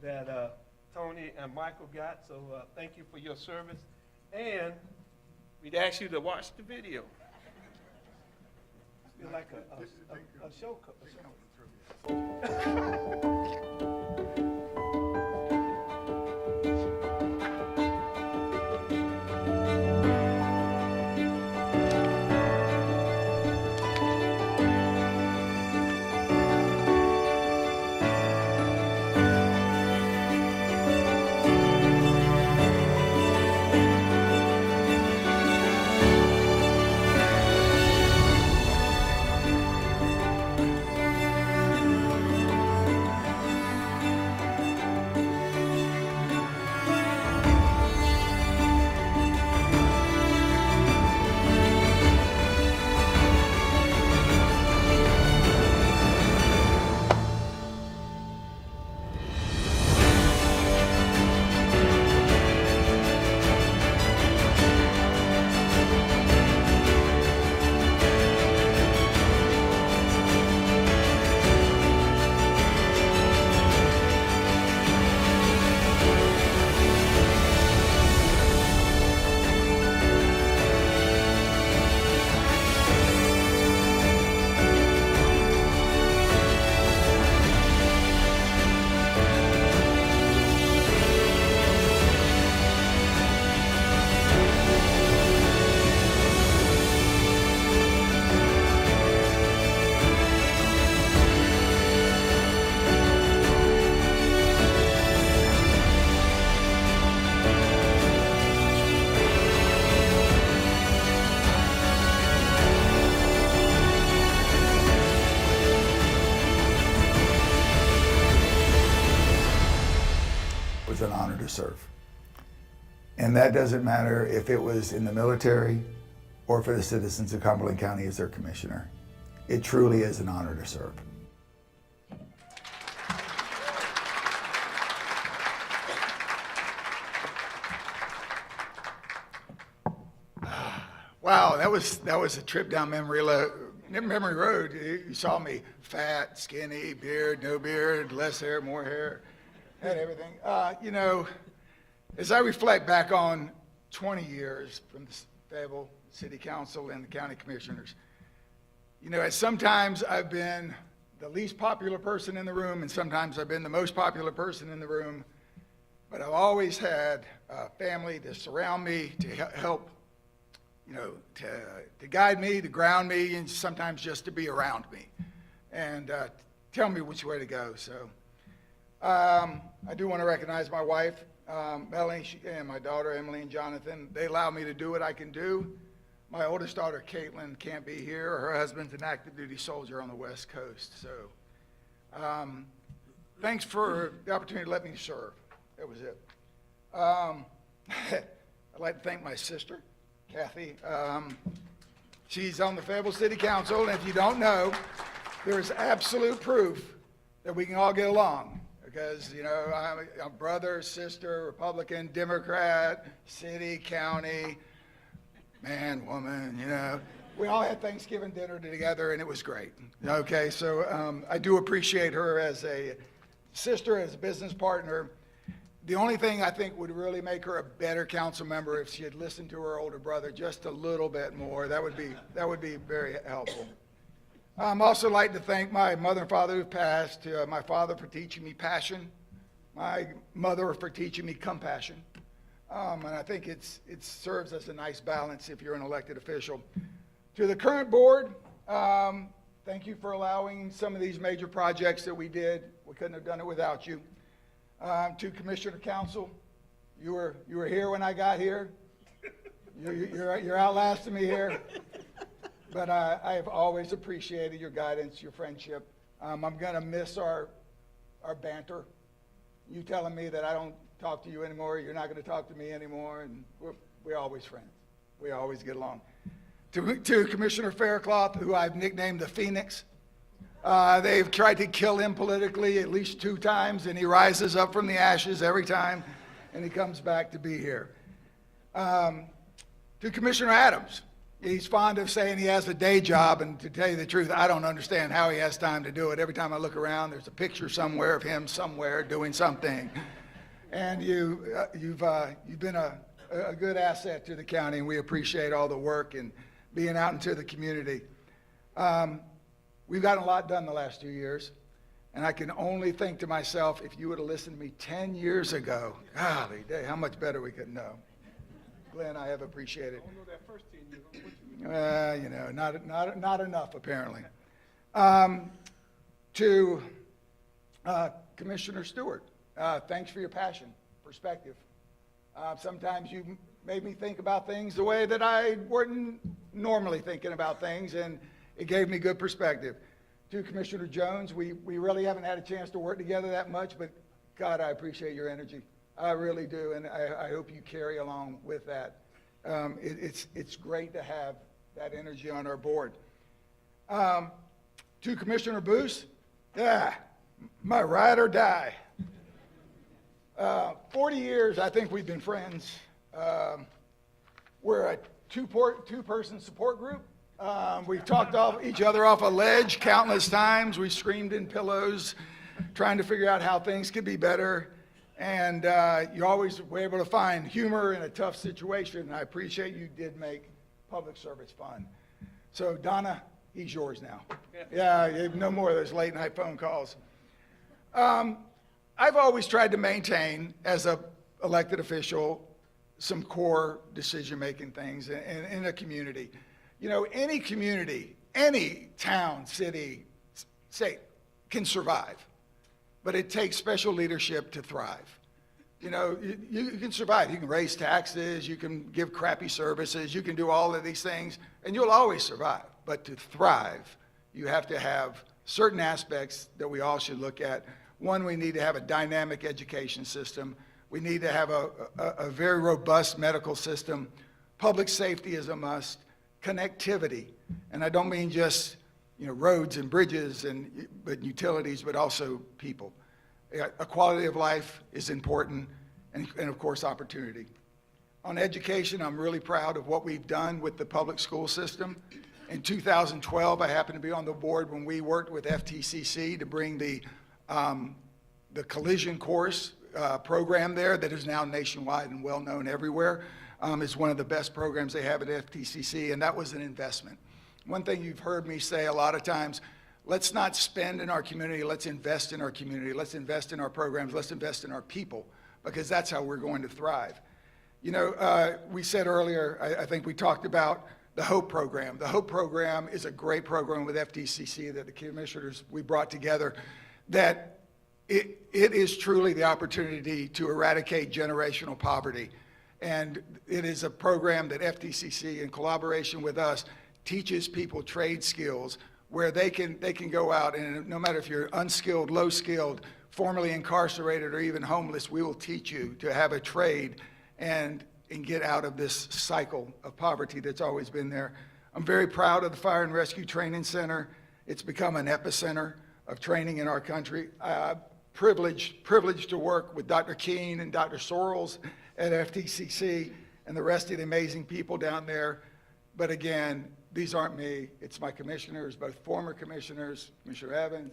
S3: that Tony and Michael got, so thank you for your service. And we'd ask you to watch the video. It's like a show.
S8: It was an honor to serve. And that doesn't matter if it was in the military or for the citizens of Cumberland County as their commissioner. It truly is an honor to serve. Wow, that was a trip down memory road. You saw me fat, skinny, beard, no beard, less hair, more hair, and everything. You know, as I reflect back on 20 years from the Fayetteville City Council and the county commissioners, you know, sometimes I've been the least popular person in the room, and sometimes I've been the most popular person in the room, but I've always had a family to surround me, to help, you know, to guide me, to ground me, and sometimes just to be around me and tell me which way to go. So I do want to recognize my wife, Melanie, and my daughter, Emily and Jonathan. They allow me to do what I can do. My oldest daughter, Caitlin, can't be here. Her husband's an active duty soldier on the West Coast. So thanks for the opportunity to let me serve. That was it. I'd like to thank my sister, Kathy. She's on the Fayetteville City Council, and if you don't know, there is absolute proof that we can all get along. Because, you know, I'm a brother, sister, Republican, Democrat, city, county, man, woman, you know. We all had Thanksgiving dinner together, and it was great. Okay, so I do appreciate her as a sister, as a business partner. The only thing I think would really make her a better council member if she had listened to her older brother just a little bit more. That would be very helpful. Also like to thank my mother and father who passed, my father for teaching me passion, my mother for teaching me compassion. And I think it serves as a nice balance if you're an elected official. To the current board, thank you for allowing some of these major projects that we did. We couldn't have done it without you. To Commissioner Council, you were here when I got here. You're outlasting me here. But I have always appreciated your guidance, your friendship. I'm going to miss our banter. You telling me that I don't talk to you anymore, you're not going to talk to me anymore, and we're always friends. We always get along. To Commissioner Faircloth, who I've nicknamed the Phoenix. They've tried to kill him politically at least 2 times, and he rises up from the ashes every time, and he comes back to be here. To Commissioner Adams, he's fond of saying he has a day job, and to tell you the truth, I don't understand how he has time to do it. Every time I look around, there's a picture somewhere of him somewhere doing something. And you've been a good asset to the county, and we appreciate all the work and being out into the community. We've gotten a lot done the last 2 years, and I can only think to myself, if you would have listened to me 10 years ago, golly day, how much better we could know. Glenn, I have appreciated. Not enough apparently. To Commissioner Stewart, thanks for your passion, perspective. Sometimes you made me think about things the way that I wasn't normally thinking about things, and it gave me good perspective. To Commissioner Jones, we really haven't had a chance to work together that much, but God, I appreciate your energy. I really do, and I hope you carry along with that. It's great to have that energy on our board. To Commissioner Boos, my ride or die. 40 years, I think we've been friends. We're a two-person support group. We've talked each other off a ledge countless times. We screamed in pillows, trying to figure out how things could be better. And you always were able to find humor in a tough situation. And I appreciate you did make public service fun. So Donna, he's yours now. Yeah, no more of those late night phone calls. I've always tried to maintain, as an elected official, some core decision-making things in a community. You know, any community, any town, city, state can survive. But it takes special leadership to thrive. You know, you can survive. You can raise taxes, you can give crappy services, you can do all of these things, and you'll always survive. But to thrive, you have to have certain aspects that we all should look at. One, we need to have a dynamic education system. We need to have a very robust medical system. Public safety is a must. Connectivity, and I don't mean just roads and bridges but utilities, but also people. A quality of life is important, and of course opportunity. On education, I'm really proud of what we've done with the public school system. In 2012, I happened to be on the board when we worked with FTCC to bring the collision course program there that is now nationwide and well known everywhere. It's one of the best programs they have at FTCC, and that was an investment. One thing you've heard me say a lot of times, let's not spend in our community, let's invest in our community, let's invest in our programs, let's invest in our people, because that's how we're going to thrive. You know, we said earlier, I think we talked about the HOPE program. The HOPE program is a great program with FTCC that the commissioners we brought together, that it is truly the opportunity to eradicate generational poverty. And it is a program that FTCC, in collaboration with us, teaches people trade skills where they can go out, and no matter if you're unskilled, low skilled, formerly incarcerated, or even homeless, we will teach you to have a trade and get out of this cycle of poverty that's always been there. I'm very proud of the Fire and Rescue Training Center. It's become an epicenter of training in our country. Privileged to work with Dr. Keene and Dr. Sorrells at FTCC and the rest of the amazing people down there. But again, these aren't me. It's my commissioners, both former commissioners, Commissioner Evans,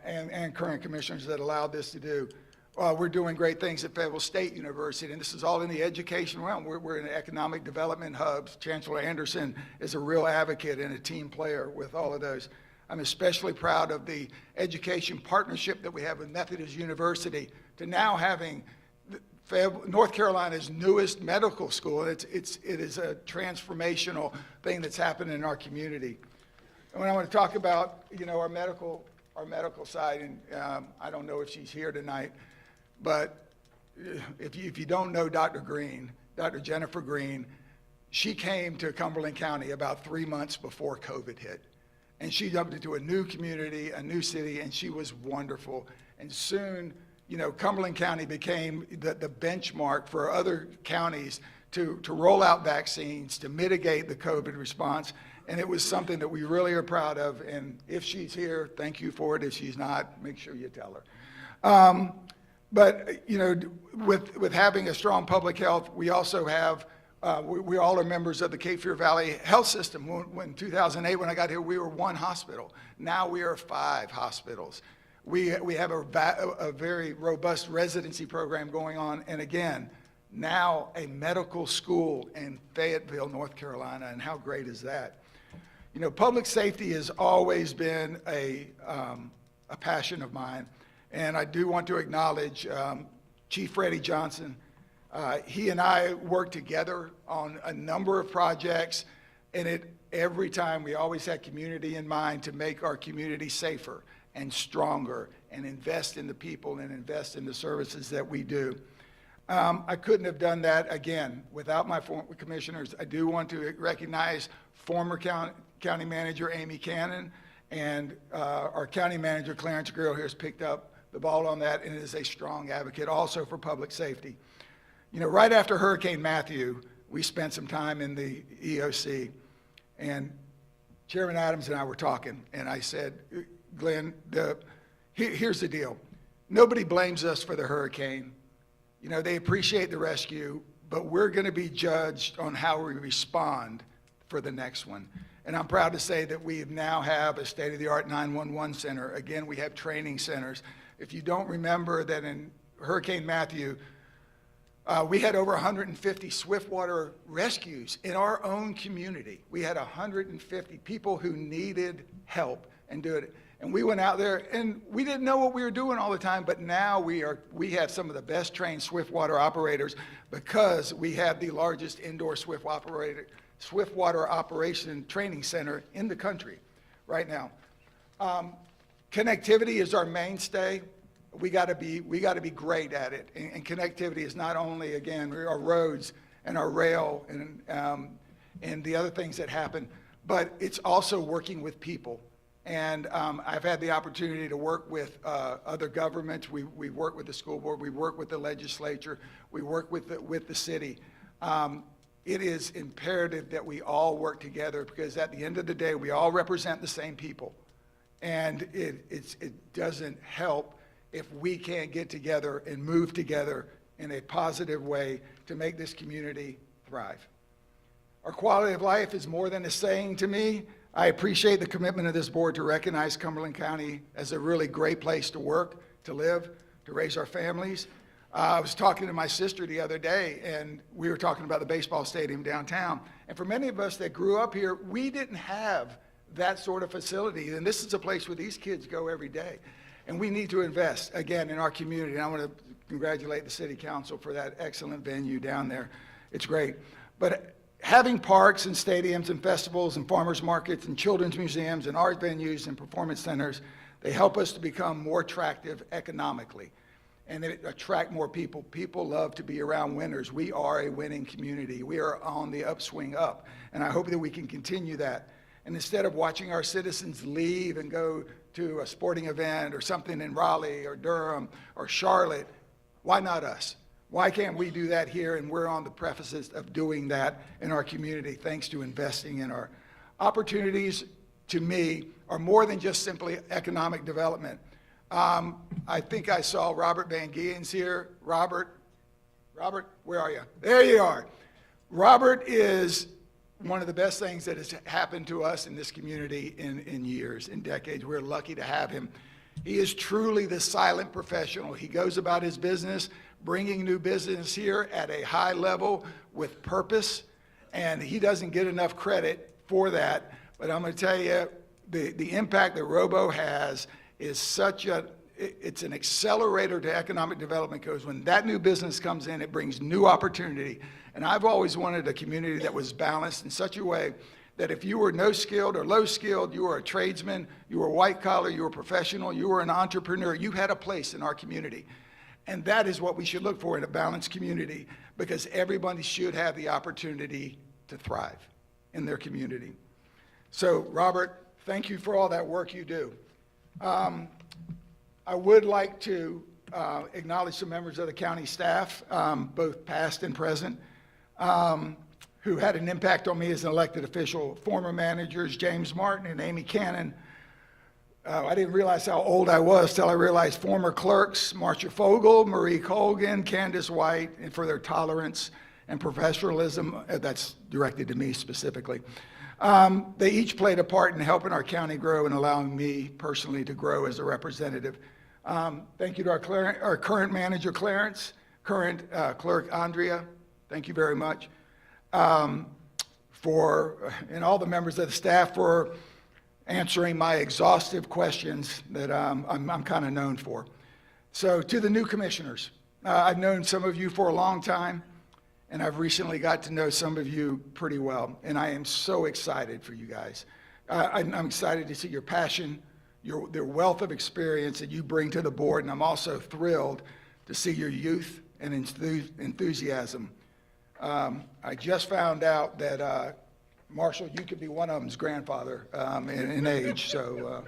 S8: and current commissioners that allowed this to do. We're doing great things at Fayetteville State University, and this is all in the education realm. We're in economic development hubs. Chancellor Anderson is a real advocate and a team player with all of those. I'm especially proud of the education partnership that we have with Methodist University to now having North Carolina's newest medical school. It is a transformational thing that's happening in our community. And when I want to talk about, our medical side, and I don't know if she's here tonight, but if you don't know Dr. Green, Dr. Jennifer Green, she came to Cumberland County about 3 months before COVID hit. And she jumped into a new community, a new city, and she was wonderful. And soon, Cumberland County became the benchmark for other counties to roll out vaccines, to mitigate the COVID response, and it was something that we really are proud of. And if she's here, thank you for it. If she's not, make sure you tell her. But, you know, with having a strong public health, we also have, we all are members of the Cape Fear Valley Health System. When 2008, when I got here, we were 1 hospital. Now we are 5 hospitals. We have a very robust residency program going on, and again, now a medical school in Fayetteville, North Carolina, and how great is that? You know, public safety has always been a passion of mine, and I do want to acknowledge Chief Freddie Johnson. He and I worked together on a number of projects, and every time we always had community in mind to make our community safer and stronger and invest in the people and invest in the services that we do. I couldn't have done that, again, without my former commissioners. I do want to recognize former county manager Amy Cannon, and our county manager Clarence Grill here has picked up the ball on that and is a strong advocate also for public safety. You know, right after Hurricane Matthew, we spent some time in the EOC, and Chairman Adams and I were talking, and I said, Glenn, here's the deal. Nobody blames us for the hurricane. You know, they appreciate the rescue, but we're going to be judged on how we respond for the next one. And I'm proud to say that we now have a state-of-the-art 911 center. Again, we have training centers. If you don't remember that in Hurricane Matthew, we had over 150 swiftwater rescues in our own community. We had 150 people who needed help and do it. And we went out there, and we didn't know what we were doing all the time, but now we have some of the best trained swiftwater operators because we have the largest indoor swiftwater operation training center in the country right now. Connectivity is our mainstay. We got to be great at it. And connectivity is not only, again, our roads and our rail and the other things that happen, but it's also working with people. And I've had the opportunity to work with other governments. We work with the school board. We work with the legislature. We work with the city. It is imperative that we all work together because at the end of the day, we all represent the same people. And it doesn't help if we can't get together and move together in a positive way to make this community thrive. Our quality of life is more than a saying to me. I appreciate the commitment of this board to recognize Cumberland County as a really great place to work, to live, to raise our families. I was talking to my sister the other day, and we were talking about the baseball stadium downtown. And for many of us that grew up here, we didn't have that sort of facility. And this is a place where these kids go every day. And we need to invest, again, in our community. And I want to congratulate the city council for that excellent venue down there. It's great. But having parks and stadiums and festivals and farmers markets and children's museums and art venues and performance centers, they help us to become more attractive economically. And they attract more people. People love to be around winners. We are a winning community. We are on the upswing up. And I hope that we can continue that. And instead of watching our citizens leave and go to a sporting event or something in Raleigh or Durham or Charlotte, why not us? Why can't we do that here? And we're on the precipice of doing that in our community thanks to investing in our opportunities. To me, are more than just simply economic development. I think I saw Robert Van Gien's here. Robert, where are you? There you are. Robert is one of the best things that has happened to us in this community in years, in decades. We're lucky to have him. He is truly the silent professional. He goes about his business, bringing new business here at a high level with purpose, and he doesn't get enough credit for that. But I'm going to tell you, the impact that Robo has is it's an accelerator to economic development because when that new business comes in, it brings new opportunity. And I've always wanted a community that was balanced in such a way that if you were no skilled or low skilled, you were a tradesman, you were white collar, you were professional, you were an entrepreneur, you had a place in our community. And that is what we should look for in a balanced community because everybody should have the opportunity to thrive in their community. So, Robert, thank you for all that work you do. I would like to acknowledge some members of the county staff, both past and present. who had an impact on me as an elected official. Former managers James Martin and Amy Cannon. I didn't realize how old I was till I realized former clerks, Marcia Fogel, Marie Colgan, Candace White, and for their tolerance and professionalism, that's directed to me specifically. They each played a part in helping our county grow and allowing me personally to grow as a representative. Thank you to our current manager, Clarence, current clerk, Andrea. Thank you very much. And all the members of the staff for answering my exhaustive questions that I'm kind of known for. So to the new commissioners, I've known some of you for a long time, and I've recently got to know some of you pretty well, and I am so excited for you guys. I'm excited to see your passion, their wealth of experience that you bring to the board, and I'm also thrilled to see your youth and enthusiasm. I just found out that Marshall, you could be one of them's grandfather in age, so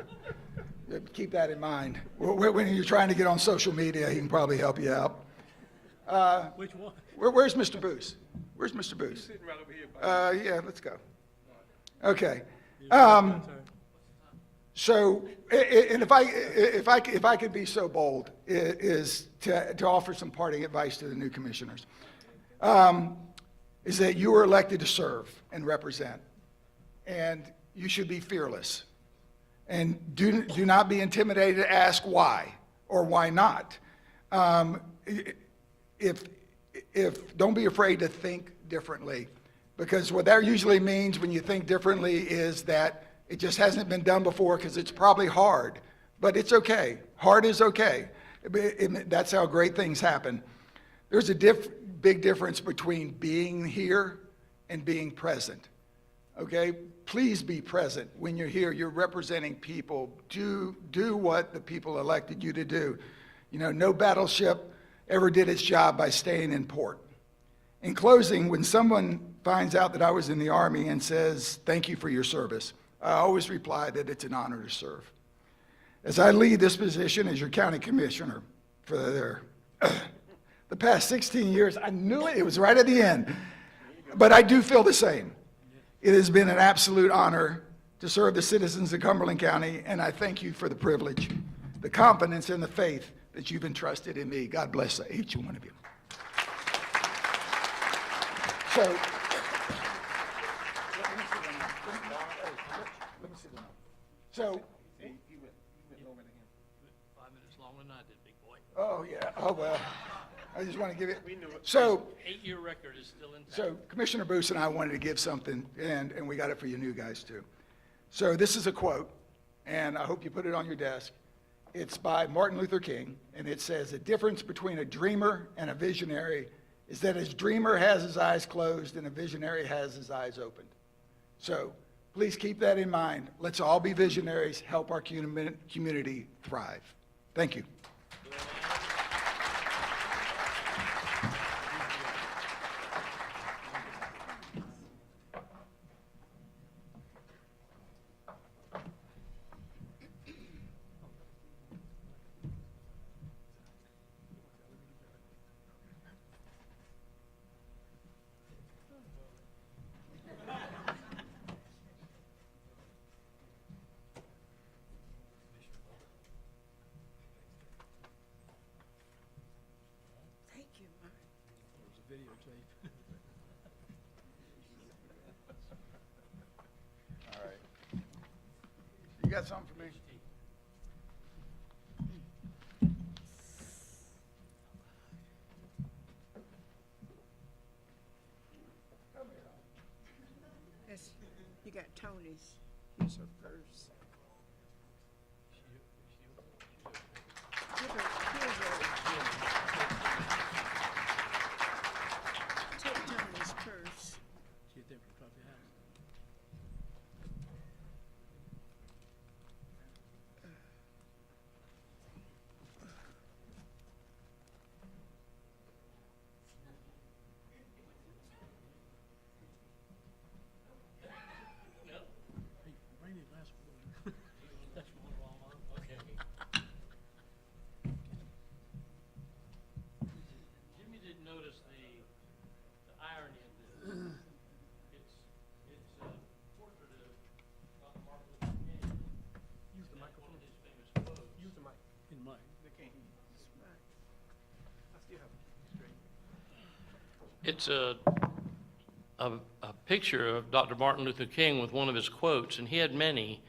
S8: keep that in mind. When you're trying to get on social media, he can probably help you out.
S9: Which one?
S8: Where's Mr. Booth? Where's Mr. Booth?
S3: Sitting right over here.
S8: Yeah, let's go. Okay. So, and if I could be so bold, is to offer some parting advice to the new commissioners, is that you were elected to serve and represent, and you should be fearless, and do not be intimidated to ask why or why not. Don't be afraid to think differently, because what that usually means when you think differently is that it just hasn't been done before, because it's probably hard, but it's okay. Hard is okay. That's how great things happen. There's a big difference between being here and being present, okay? Please be present when you're here. You're representing people. Do what the people elected you to do. You know, no battleship ever did its job by staying in port. In closing, when someone finds out that I was in the Army and says, thank you for your service, I always reply that it's an honor to serve. As I lead this position as your county commissioner for the past 16 years, I knew it was right at the end, but I do feel the same. It has been an absolute honor to serve the citizens of Cumberland County, and I thank you for the privilege, the confidence, and the faith that you've entrusted in me. God bless each one of you. So, he went over to him.
S2: 5 minutes longer than I did, big boy.
S8: Oh, yeah. Oh, well, I just want to give it. So,
S2: 8-year record is still intact.
S8: So Commissioner Booth and I wanted to give something, and we got it for you new guys too. So this is a quote, and I hope you put it on your desk. It's by Martin Luther King, and it says, the difference between a dreamer and a visionary is that a dreamer has his eyes closed and a visionary has his eyes opened. So please keep that in mind. Let's all be visionaries, help our community thrive. Thank you.
S4: Thank you, Mark.
S8: All right. You got something for me?
S4: Yes, you got Tony's. Here's her purse. Take Tony's purse.
S2: It's a picture of Dr. Martin Luther King with one of his quotes, and he had many,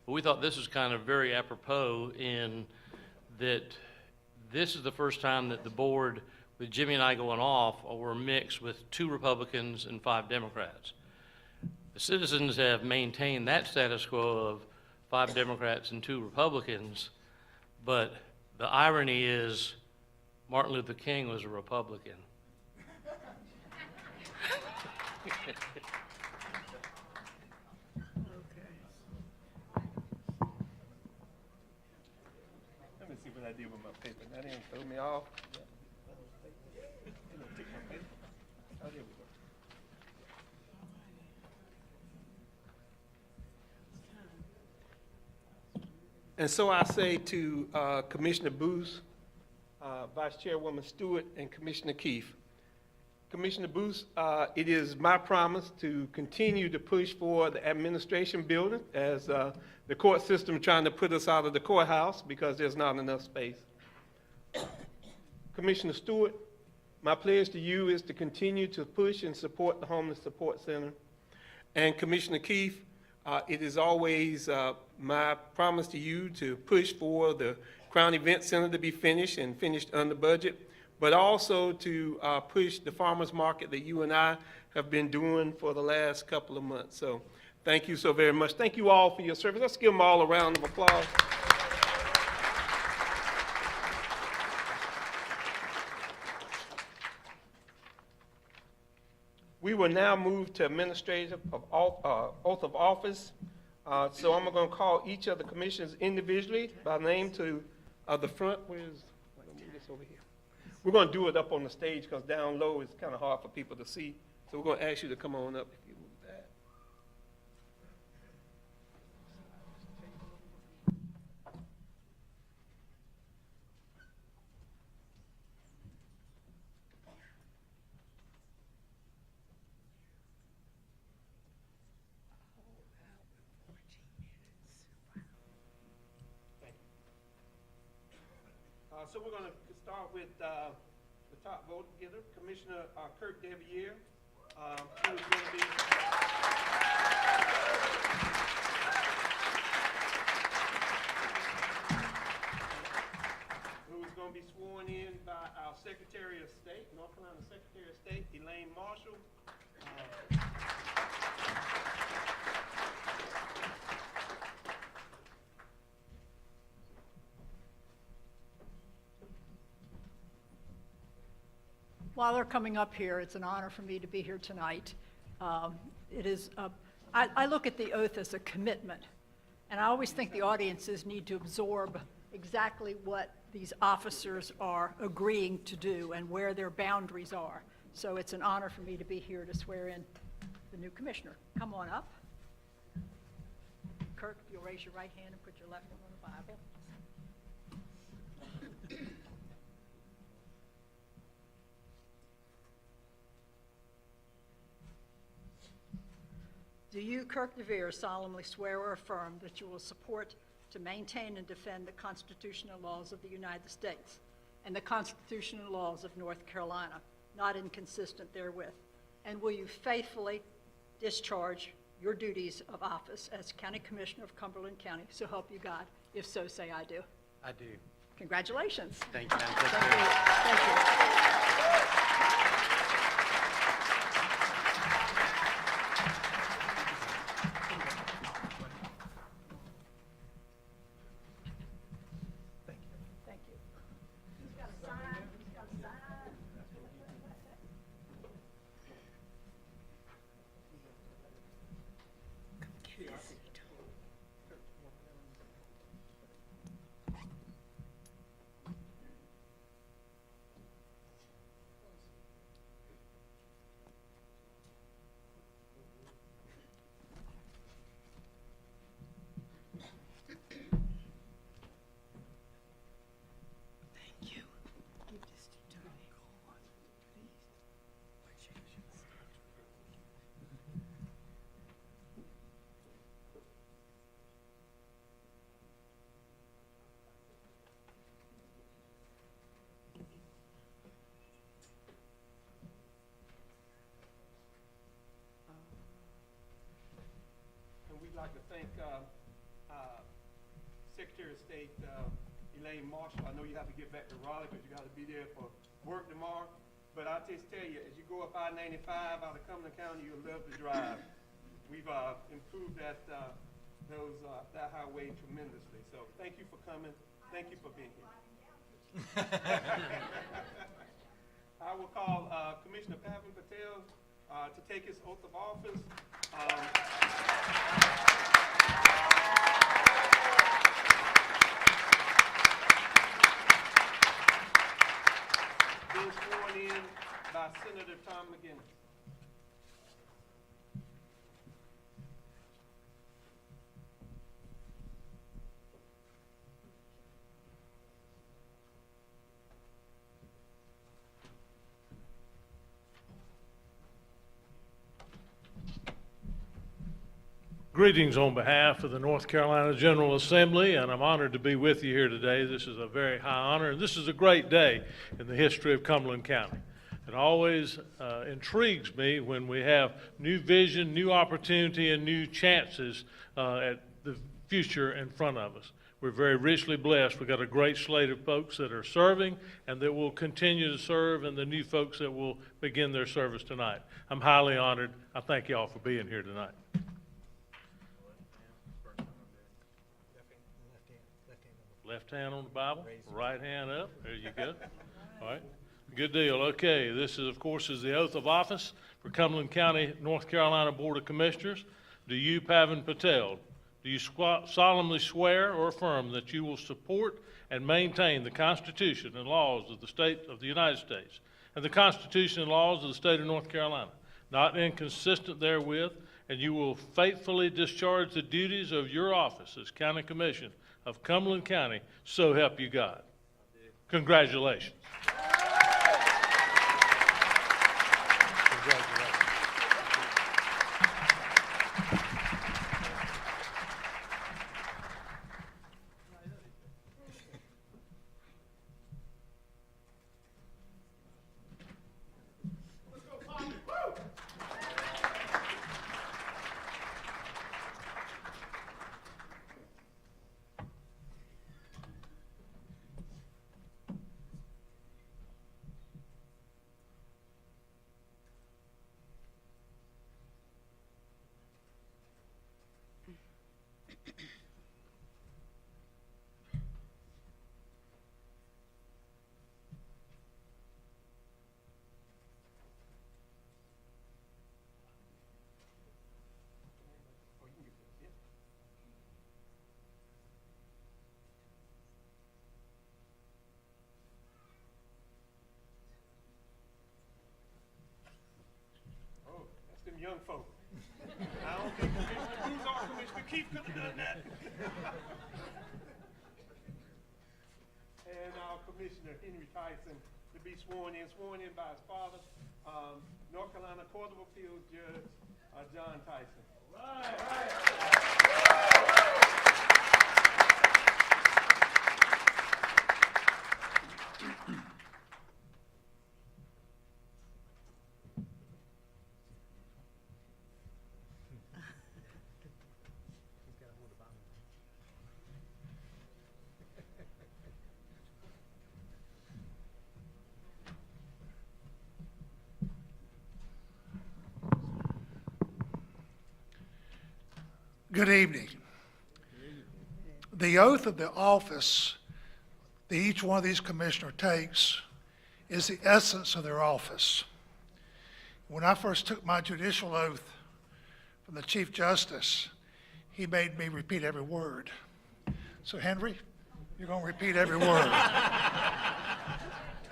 S2: but we thought this was kind of very apropos in that this is the first time that the board, with Jimmy and I going off, were mixed with 2 Republicans and 5 Democrats. The citizens have maintained that status quo of 5 Democrats and 2 Republicans, but the irony is Martin Luther King was a Republican.
S3: Let me see what I did with my paper. That didn't throw me off. Oh, there we go. And so I say to Commissioner Booth, Vice Chairwoman Stewart, and Commissioner Keefe, Commissioner Booth, it is my promise to continue to push for the administration building as the court system trying to put us out of the courthouse because there's not enough space. Commissioner Stewart, my pledge to you is to continue to push and support the Homeless Support Center. And Commissioner Keefe, it is always my promise to you to push for the Crown Event Center to be finished and finished under budget, but also to push the farmers market that you and I have been doing for the last couple of months. So thank you so very much. Thank you all for your service. Let's give them all a round of applause. We will now move to administrative oath of office. So I'm going to call each of the commissioners individually by name to the front. Let me move this over here. We're going to do it up on the stage because down low it's kind of hard for people to see. So we're going to ask you to come on up if you move that. So we're going to start with the top vote getter, Commissioner Kirk Deviere, who's going to be sworn in by our Secretary of State, North Carolina Secretary of State, Elaine Marshall.
S10: While they're coming up here, it's an honor for me to be here tonight. I look at the oath as a commitment, and I always think the audiences need to absorb exactly what these officers are agreeing to do and where their boundaries are. So it's an honor for me to be here to swear in the new commissioner. Come on up. Kirk, you'll raise your right hand and put your left one on the Bible. Do you, Kirk Deviere, solemnly swear or affirm that you will support, to maintain and defend the constitutional laws of the United States and the constitutional laws of North Carolina, not inconsistent therewith? And will you faithfully discharge your duties of office as County Commissioner of Cumberland County? So help you God. If so, say I do.
S2: I do.
S10: Congratulations.
S2: Thank you, Madam
S10: Thank
S2: Secretary.
S10: you. Thank you. Thank you. Who's got a sign? Who's got a sign?
S3: thank Secretary of State Elaine Marshall. I know you have to get back to Raleigh because you got to be there for work tomorrow. But I'll just tell you, as you go up I-95 out of Cumberland County, you'll love the drive. We've improved that highway tremendously. So thank you for coming. Thank you for being here. I will call Commissioner Pavan Patel to take his oath of office. Being sworn in by Senator Tom McGinnis.
S9: Greetings on behalf of the North Carolina General Assembly, and I'm honored to be with you here today. This is a very high honor, and this is a great day in the history of Cumberland County. It always intrigues me when we have new vision, new opportunity, and new chances at the future in front of us. We're very richly blessed. We've got a great slate of folks that are serving and that will continue to serve, and the new folks that will begin their service tonight. I'm highly honored. I thank you all for being here tonight. Left hand on the Bible, right hand up. There you go. All right. Good deal. Okay. This is, of course, the oath of office for Cumberland County, North Carolina Board of Commissioners. Do you, Pavan Patel, do you solemnly swear or affirm that you will support and maintain the Constitution and laws of the state of the United States and the Constitution and laws of the state of North Carolina, not inconsistent therewith, and you will faithfully discharge the duties of your office as County Commissioner of Cumberland County, so help you God? Congratulations. Them young folk. I don't think Commissioner Keith could have done that. And our Commissioner Henry Tyson to be sworn in by his father, North Carolina Court of Appeals Judge John Tyson. All right.
S11: Good evening. The oath of the office that each one of these commissioners takes is the essence of their office. When I first took my judicial oath from the Chief Justice, he made me repeat every word. So Henry, you're going to repeat every word.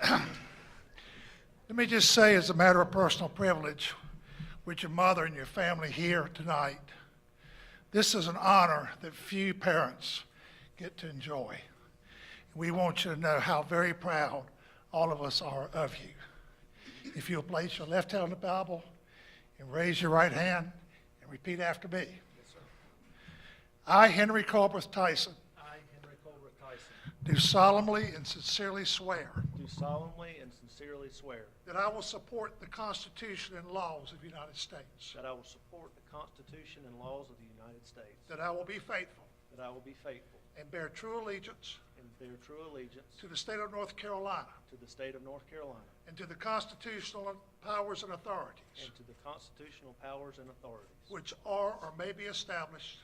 S11: Let me just say, as a matter of personal privilege, with your mother and your family here tonight, this is an honor that few parents get to enjoy. We want you to know how very proud all of us are of you. If you'll place your left hand on the Bible and raise your right hand and repeat after me. Yes, sir. I, Henry Colbert Tyson.
S12: I, Henry Colbert Tyson.
S11: do solemnly and sincerely swear
S12: do solemnly and sincerely swear
S11: that I will support the Constitution and laws of the United States,
S12: that I will support the Constitution and laws of the United States,
S11: that I will be faithful
S12: that I will be faithful
S11: and bear true allegiance
S12: and bear true allegiance
S11: to the state of North Carolina
S12: to the state of North Carolina
S11: and to the constitutional powers and authorities
S12: and to the constitutional powers and authorities
S11: which are or may be established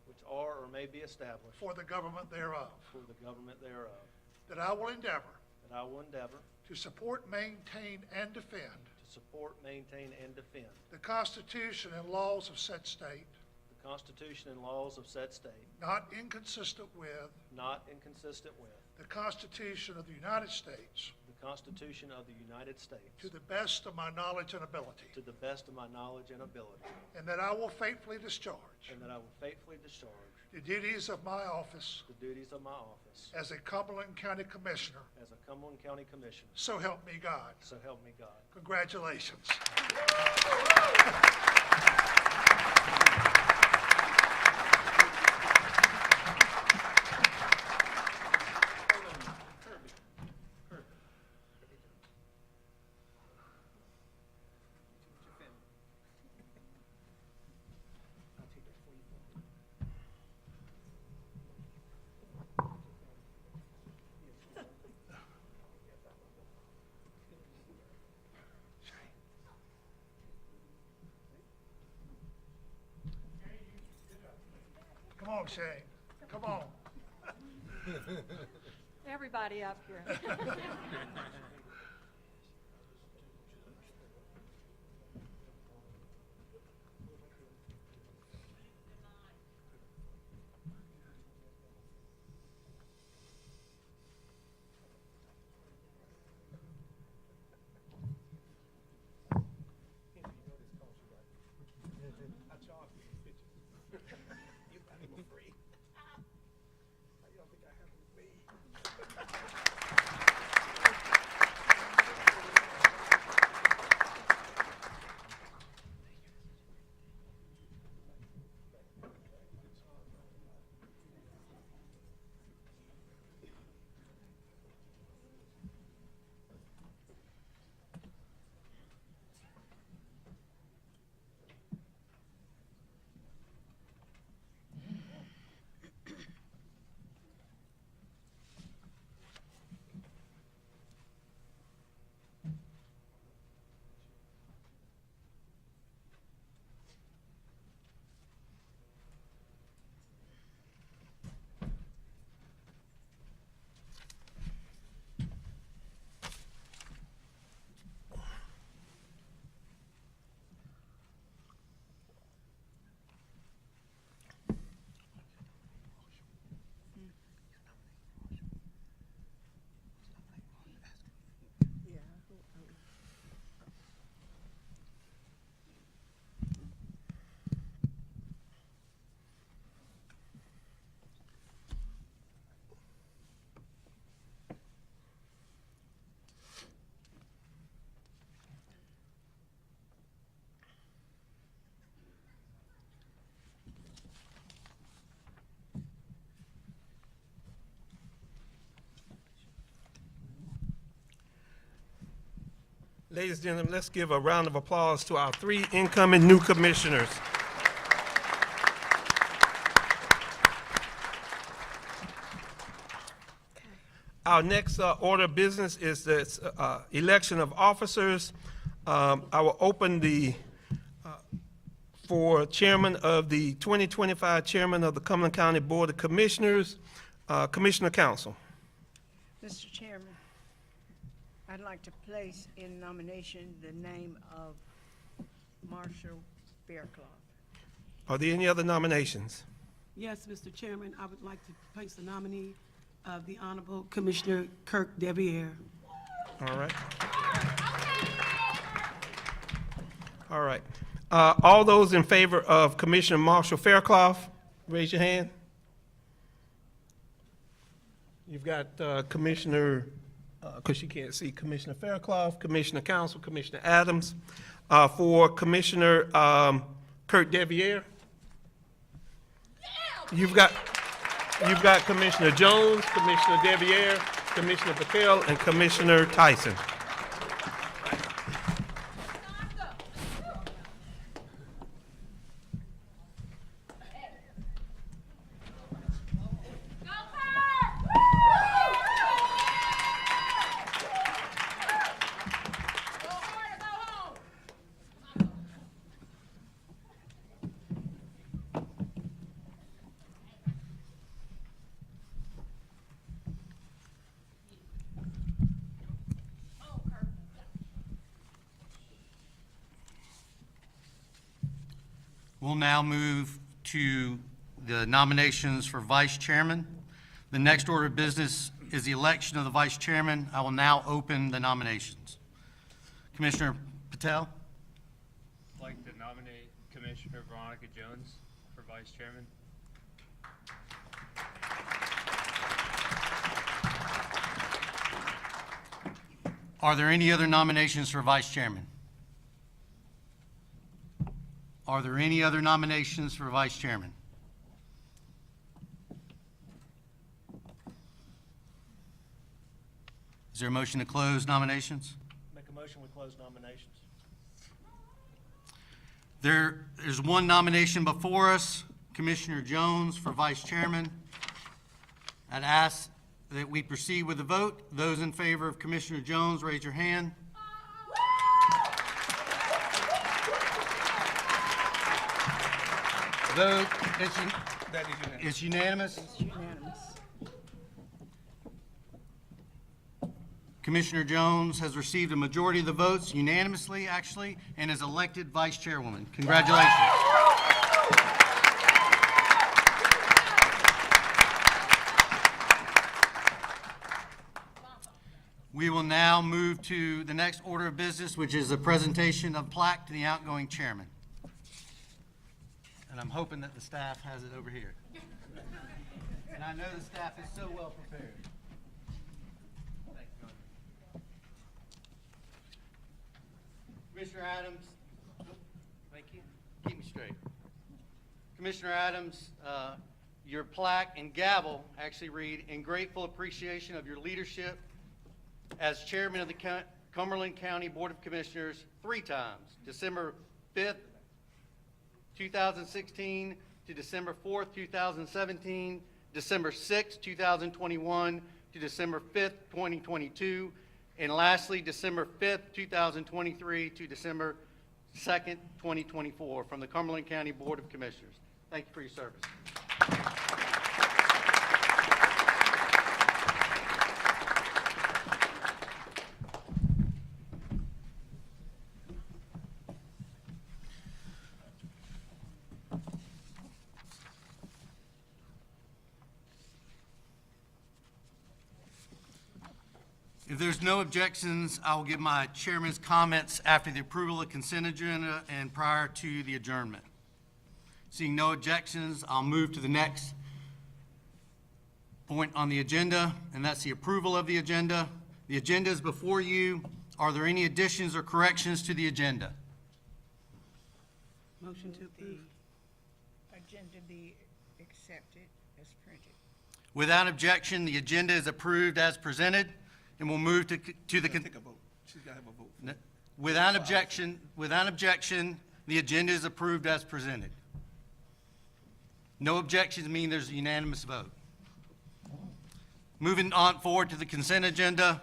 S12: which are or may be established
S11: for the government thereof,
S12: for the government thereof,
S11: that I will endeavor
S12: that I will endeavor
S11: to support, maintain, and defend
S12: to support, maintain, and defend
S11: the Constitution and laws of said state,
S12: the Constitution and laws of said state,
S11: not inconsistent with
S12: not inconsistent with
S11: the Constitution of the United States,
S12: the Constitution of the United States,
S11: to the best of my knowledge and ability,
S12: to the best of my knowledge and ability,
S11: and that I will faithfully discharge
S12: and that I will faithfully discharge
S11: the duties of my office
S12: the duties of my office
S11: as a Cumberland County Commissioner.
S12: as a Cumberland County Commissioner.
S11: So help me God.
S12: So help me God.
S11: Congratulations. Come on, Shane. Come on.
S10: Everybody up here.
S3: Ladies and gentlemen, let's give a round of applause to our 3 incoming new commissioners. Our next order of business is the election of officers. I will open the, for chairman of the 2025 chairman of the Cumberland County Board of Commissioners, Commissioner Council.
S4: Mr. Chairman, I'd like to place in nomination the name of Marshall Fairclough.
S3: Are there any other nominations?
S1: Yes, Mr. Chairman, I would like to place the nominee of the Honorable Commissioner Kirk Deviere.
S3: All right. All right. All those in favor of Commissioner Marshall Fairclough, raise your hand. You've got Commissioner, because you can't see, Commissioner Fairclough, Commissioner Council, Commissioner Adams. For Commissioner Kirk Deviere, you've got You've got Commissioner Jones, Commissioner Deviere, Commissioner Patel, and Commissioner Tyson.
S13: We'll now move to the nominations for vice chairman. The next order of business is the election of the vice chairman. I will now open the nominations. Commissioner Patel?
S14: I'd like to nominate Commissioner Veronica Jones for vice chairman.
S13: Are there any other nominations for vice chairman? Are there any other nominations for vice chairman? Is there a motion to close nominations?
S12: Make a motion, we close nominations.
S13: There's one nomination before us, Commissioner Jones for vice chairman. I'd ask that we proceed with the vote. Those in favor of Commissioner Jones, raise your hand. Vote, it's unanimous.
S4: Unanimous.
S13: Commissioner Jones has received a majority of the votes unanimously, actually, and is elected vice chairwoman. Congratulations. We will now move to the next order of business, which is a presentation of plaque to the outgoing chairman. And I'm hoping that the staff has it over here. And I know the staff is so well prepared. Thank you. Commissioner Adams, thank you. Keep me straight. Commissioner Adams, your plaque and gavel actually read, "In grateful appreciation of your leadership as chairman of the Cumberland County Board of Commissioners 3 times, December 5th, 2016 to December 4th, 2017, December 6th, 2021 to December 5th, 2022, and lastly, December 5th, 2023 to December 2nd, 2024, from the Cumberland County Board of Commissioners. Thank you for your service. If there's no objections, I will give my chairman's comments after the approval of consent agenda and prior to the adjournment. Seeing no objections, I'll move to the next point on the agenda, and that's the approval of the agenda. The agenda is before you. Are there any additions or corrections to the agenda?
S1: Motion to approve.
S4: Agenda be accepted as printed.
S13: Without objection, the agenda is approved as presented, and we'll move to the. Take a vote. She's got to have a vote. Without objection, the agenda is approved as presented. No objections mean there's a unanimous vote. Moving on forward to the consent agenda.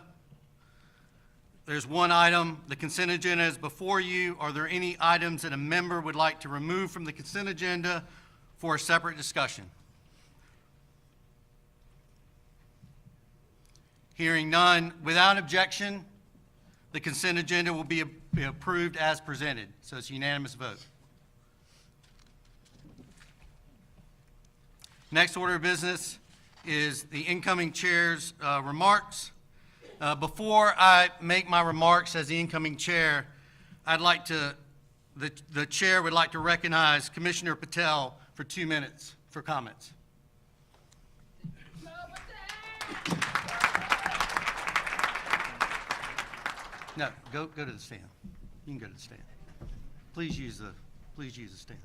S13: There's one item. The consent agenda is before you. Are there any items that a member would like to remove from the consent agenda for a separate discussion? Hearing none, without objection, the consent agenda will be approved as presented. So it's a unanimous vote. Next order of business is the incoming chair's remarks. Before I make my remarks as the incoming chair, I'd like to, the chair would like to recognize Commissioner Patel for 2 minutes for comments. No, go to the stand. You can go to the stand. Please use the stand.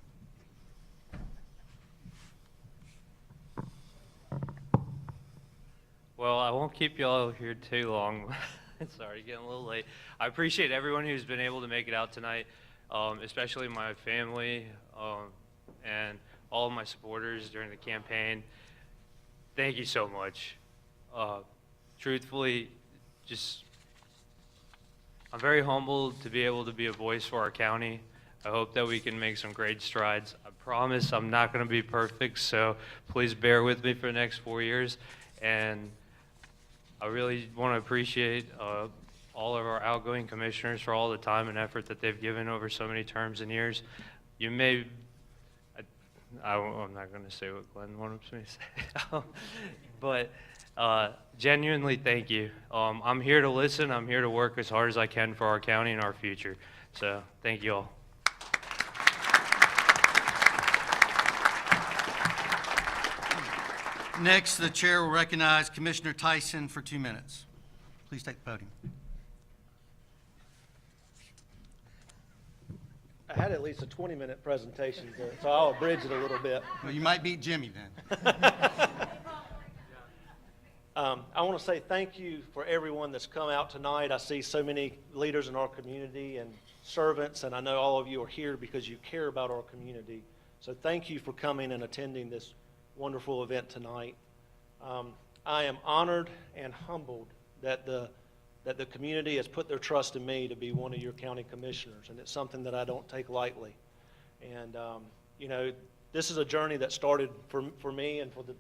S14: Well, I won't keep you all here too long. Sorry, getting a little late. I appreciate everyone who's been able to make it out tonight, especially my family and all of my supporters during the campaign. Thank you so much. Truthfully, I'm very humbled to be able to be a voice for our county. I hope that we can make some great strides. I promise I'm not going to be perfect, so please bear with me for the next 4 years. And I really want to appreciate all of our outgoing commissioners for all the time and effort that they've given over so many terms and years. You may, I'm not going to say what Glenn wants me to say, but genuinely thank you. I'm here to listen. I'm here to work as hard as I can for our county and our future. So thank you all.
S13: Next, the chair will recognize Commissioner Tyson for 2 minutes. Please take the podium.
S12: I had at least a 20-minute presentation, so I'll abridge it a little bit.
S13: Well, you might beat Jimmy then.
S12: I want to say thank you for everyone that's come out tonight. I see so many leaders in our community and servants, and I know all of you are here because you care about our community. So thank you for coming and attending this wonderful event tonight. I am honored and humbled that the community has put their trust in me to be one of your county commissioners, and it's something that I don't take lightly. And you know, this is a journey that started for me and for the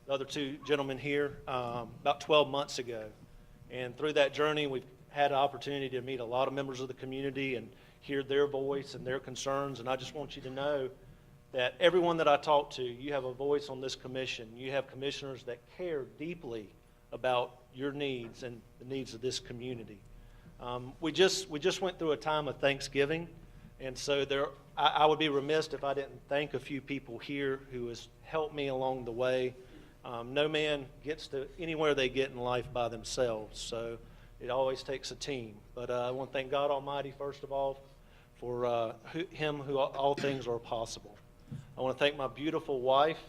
S12: other two gentlemen here about 12 months ago. And through that journey, we've had an opportunity to meet a lot of members of the community and hear their voice and their concerns. And I just want you to know that everyone that I talk to, you have a voice on this commission. You have commissioners that care deeply about your needs and the needs of this community. We just went through a time of Thanksgiving, and so I would be remiss if I didn't thank a few people here who has helped me along the way. No man gets to anywhere they get in life by themselves, so it always takes a team. But I want to thank God Almighty, first of all, for Him who all things are possible. I want to thank my beautiful wife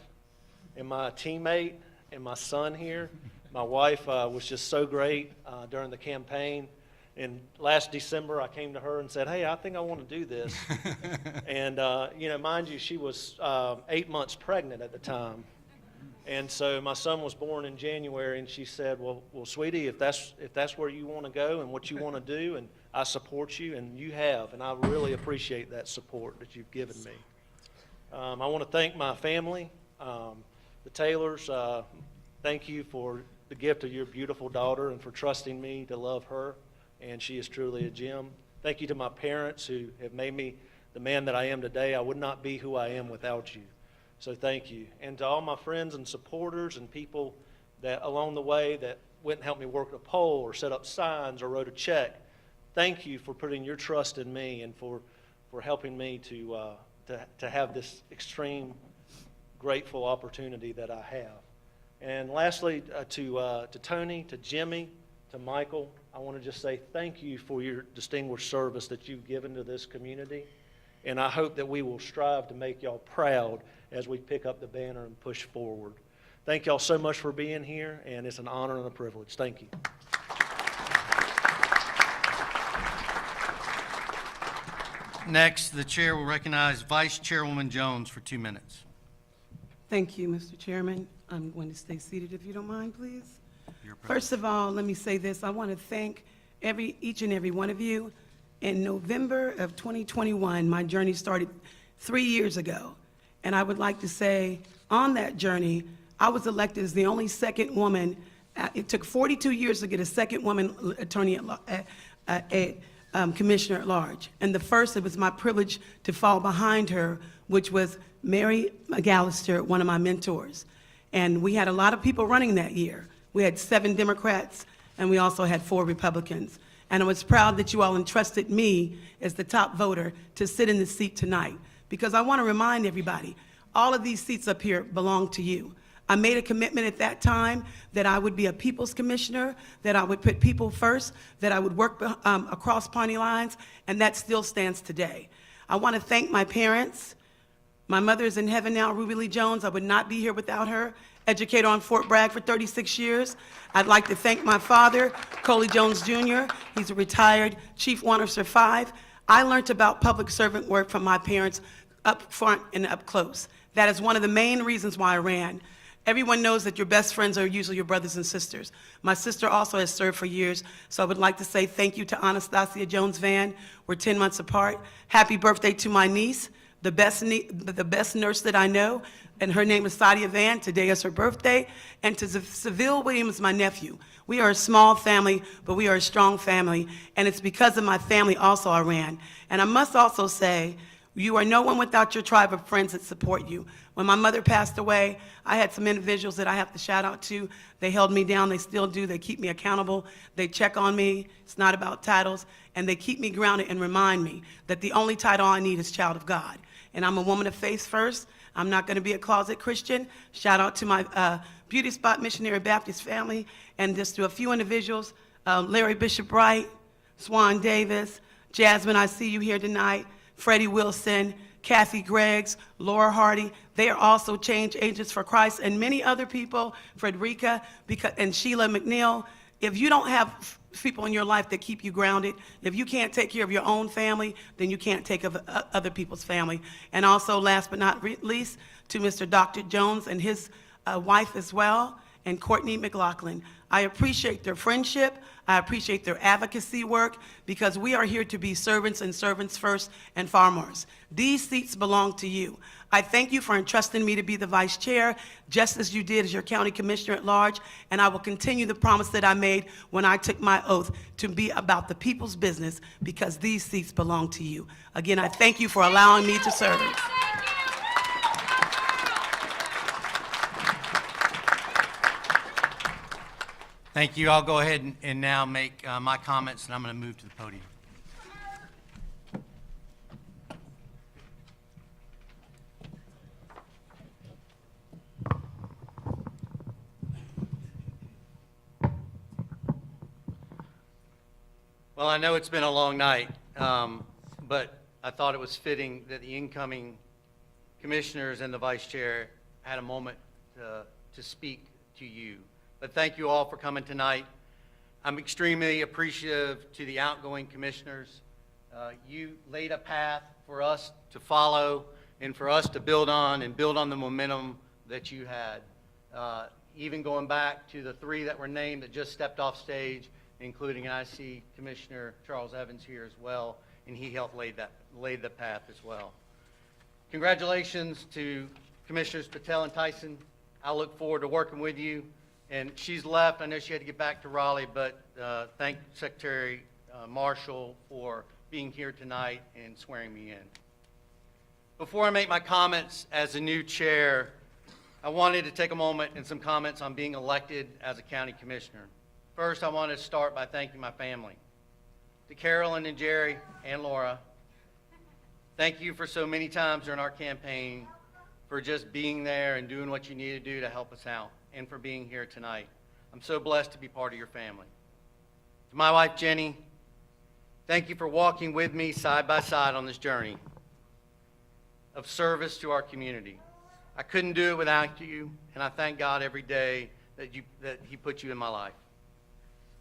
S12: and my teammate and my son here. My wife was just so great during the campaign. And last December, I came to her and said, hey, I think I want to do this. And, you know, mind you, she was 8 months pregnant at the time. And so my son was born in January, and she said, well, sweetie, if that's where you want to go and what you want to do, and I support you, and you have, and I really appreciate that support that you've given me. I want to thank my family, the Taylors. Thank you for the gift of your beautiful daughter and for trusting me to love her, and she is truly a gem. Thank you to my parents who have made me the man that I am today. I would not be who I am without you. So thank you. And to all my friends and supporters and people that along the way that went and helped me work a poll or set up signs or wrote a check, thank you for putting your trust in me and for helping me to have this extreme grateful opportunity that I have. And lastly, to Tony, to Jimmy, to Michael, I want to just say thank you for your distinguished service that you've given to this community. And I hope that we will strive to make y'all proud as we pick up the banner and push forward. Thank y'all so much for being here, and it's an honor and a privilege. Thank you.
S13: Next, the chair will recognize Vice Chairwoman Jones for 2 minutes.
S1: Thank you, Mr. Chairman. I'm going to stay seated if you don't mind, please. First of all, let me say this. I want to thank each and every one of you. In November of 2021, my journey started 3 years ago. And I would like to say, on that journey, I was elected as the only second woman. It took 42 years to get a second woman attorney commissioner at large. And the first, it was my privilege to fall behind her, which was Mary McAllister, one of my mentors. And we had a lot of people running that year. We had 7 Democrats, and we also had 4 Republicans. And I was proud that you all entrusted me as the top voter to sit in the seat tonight. Because I want to remind everybody, all of these seats up here belong to you. I made a commitment at that time that I would be a people's commissioner, that I would put people first, that I would work across party lines, and that still stands today. I want to thank my parents. My mother is in heaven now, Ruby Lee Jones. I would not be here without her, educator on Fort Bragg for 36 years. I'd like to thank my father, Coley Jones Jr. He's a retired Chief 1 Officer 5. I learned about public servant work from my parents up front and up close. That is one of the main reasons why I ran. Everyone knows that your best friends are usually your brothers and sisters. My sister also has served for years, so I would like to say thank you to Anastasia Jones Van. We're 10 months apart. Happy birthday to my niece, the best nurse that I know, and her name is Sadia Van. Today is her birthday. And to Seville Williams, my nephew. We are a small family, but we are a strong family, and it's because of my family also I ran. And I must also say, you are no one without your tribe of friends that support you. When my mother passed away, I had some individuals that I have to shout out to. They held me down, they still do, they keep me accountable, they check on me, it's not about titles, and they keep me grounded and remind me that the only title I need is child of God. And I'm a woman of faith first. I'm not gonna be a closet Christian. Shout out to my Beauty Spot Missionary Baptist family, and just to a few individuals, Larry Bishop Wright, Swan Davis, Jasmine, I see you here tonight, Freddie Wilson, Kathy Greggs, Laura Hardy. They are also change agents for Christ, and many other people, Frederica and Sheila McNeil. If you don't have people in your life that keep you grounded, if you can't take care of your own family, then you can't take care of other people's family. And also, last but not least, to Mr. Dr. Jones and his wife as well, and Courtney McLaughlin. I appreciate their friendship. I appreciate their advocacy work, because we are here to be servants and servants first and farmers. These seats belong to you. I thank you for entrusting me to be the vice chair, just as you did as your county commissioner at large, and I will continue the promise that I made when I took my oath to be about the people's business, because these seats belong to you. Again, I thank you for allowing me to serve.
S13: Thank you. I'll go ahead and now make my comments, and I'm going to move to the podium. Well, I know it's been a long night, but I thought it was fitting that the incoming commissioners and the vice chair had a moment to speak to you. But thank you all for coming tonight. I'm extremely appreciative to the outgoing commissioners. You laid a path for us to follow and for us to build on and build on the momentum that you had. Even going back to the 3 that were named that just stepped off stage, including, and I see Commissioner Charles Evans here as well, and he helped lay the path as well. Congratulations to Commissioners Patel and Tyson. I look forward to working with you. And she's left. I know she had to get back to Raleigh, but thank Secretary Marshall for being here tonight and swearing me in. Before I make my comments as a new chair, I wanted to take a moment and some comments on being elected as a county commissioner. First, I want to start by thanking my family. To Carolyn and Jerry and Laura, thank you for so many times during our campaign for just being there and doing what you need to do to help us out, and for being here tonight. I'm so blessed to be part of your family. To my wife, Jenny, thank you for walking with me side by side on this journey of service to our community. I couldn't do it without you, and I thank God every day that He put you in my life.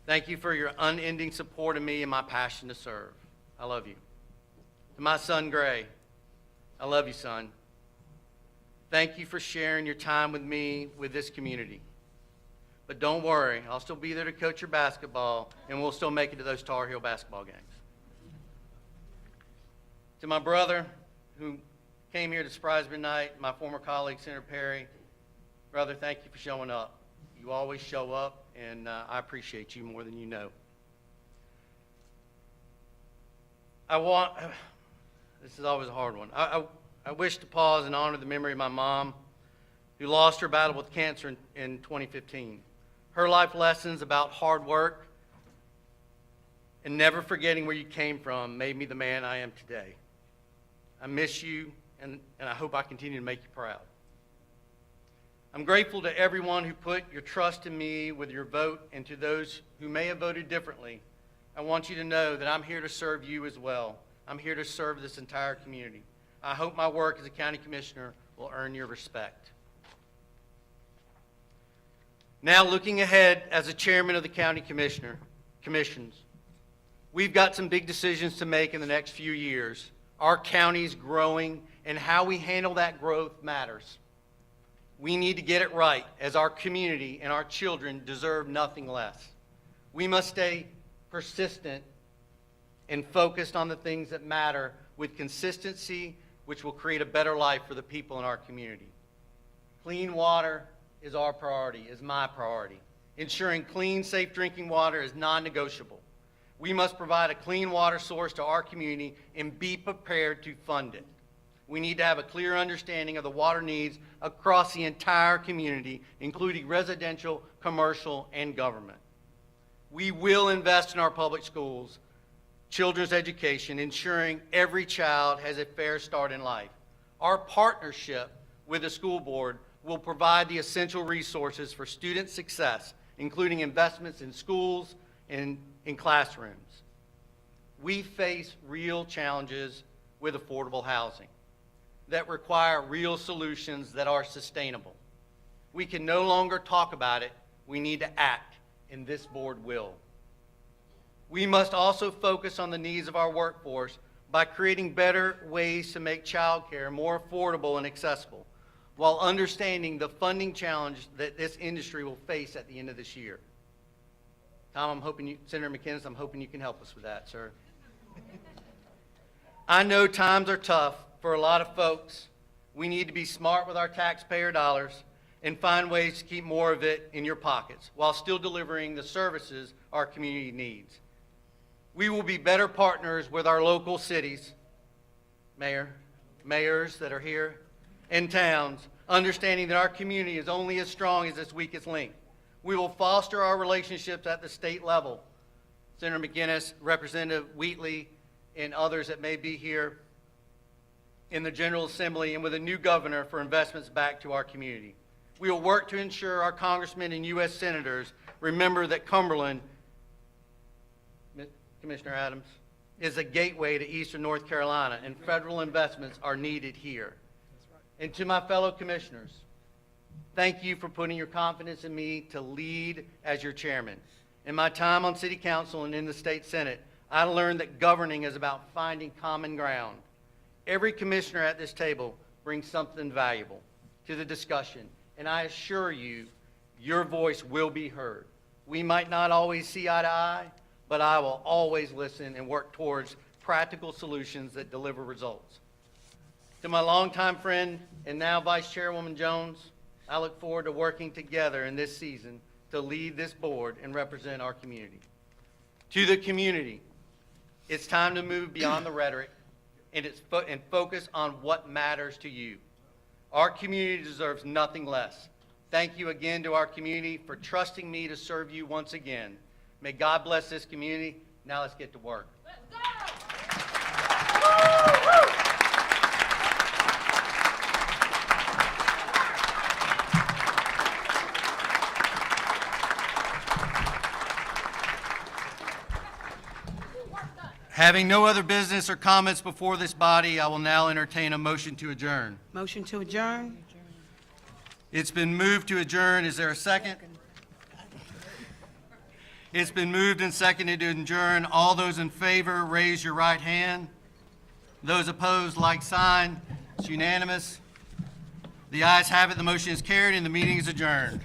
S13: Thank you for your unending support of me and my passion to serve. I love you. To my son, Gray, I love you, son. Thank you for sharing your time with me, with this community. But don't worry, I'll still be there to coach your basketball, and we'll still make it to those Tar Heel basketball games. To my brother, who came here to surprise me tonight, my former colleague, Senator Perry, brother, thank you for showing up. You always show up, and I appreciate you more than you know. This is always a hard one. I wish to pause and honor the memory of my mom, who lost her battle with cancer in 2015. Her life lessons about hard work and never forgetting where you came from made me the man I am today. I miss you, and I hope I continue to make you proud. I'm grateful to everyone who put your trust in me with your vote, and to those who may have voted differently. I want you to know that I'm here to serve you as well. I'm here to serve this entire community. I hope my work as a county commissioner will earn your respect. Now, looking ahead as the chairman of the county commissions, we've got some big decisions to make in the next few years. Our county's growing, and how we handle that growth matters. We need to get it right, as our community and our children deserve nothing less. We must stay persistent and focused on the things that matter with consistency, which will create a better life for the people in our community. Clean water is our priority, is my priority. Ensuring clean, safe drinking water is non-negotiable. We must provide a clean water source to our community and be prepared to fund it. We need to have a clear understanding of the water needs across the entire community, including residential, commercial, and government. We will invest in our public schools, children's education, ensuring every child has a fair start in life. Our partnership with the school board will provide the essential resources for student success, including investments in schools and in classrooms. We face real challenges with affordable housing that require real solutions that are sustainable. We can no longer talk about it, we need to act, and this board will. We must also focus on the needs of our workforce by creating better ways to make childcare more affordable and accessible, while understanding the funding challenge that this industry will face at the end of this year. Tom, Senator McInnes, I'm hoping you can help us with that, sir. I know times are tough for a lot of folks. We need to be smart with our taxpayer dollars and find ways to keep more of it in your pockets while still delivering the services our community needs. We will be better partners with our local cities, mayors that are here, and towns, understanding that our community is only as strong as its weakest link. We will foster our relationships at the state level. Senator McInnes, Representative Wheatley, and others that may be here in the General Assembly, and with a new governor for investments back to our community. We will work to ensure our congressmen and U.S. senators remember that Cumberland, Commissioner Adams, is a gateway to eastern North Carolina, and federal investments are needed here. And to my fellow commissioners, thank you for putting your confidence in me to lead as your chairman. In my time on City Council and in the State Senate, I learned that governing is about finding common ground. Every commissioner at this table brings something valuable to the discussion, and I assure you, your voice will be heard. We might not always see eye to eye, but I will always listen and work towards practical solutions that deliver results. To my longtime friend and now Vice Chairwoman Jones, I look forward to working together in this season to lead this board and represent our community. To the community, it's time to move beyond the rhetoric and focus on what matters to you. Our community deserves nothing less. Thank you again to our community for trusting me to serve you once again. May God bless this community. Now let's get to work. Having no other business or comments before this body, I will now entertain a motion to adjourn.
S1: Motion to adjourn?
S13: It's been moved to adjourn. Is there a second? It's been moved and seconded to adjourn. All those in favor, raise your right hand. Those opposed, like sign. It's unanimous. The ayes have it. The motion is carried and the meeting is adjourned.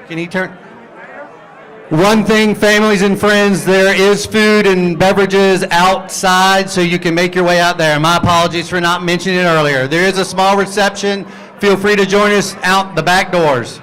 S13: Can he turn? One thing, families and friends, there is food and beverages outside, so you can make your way out there. My apologies for not mentioning it earlier. There is a small reception. Feel free to join us out the back doors.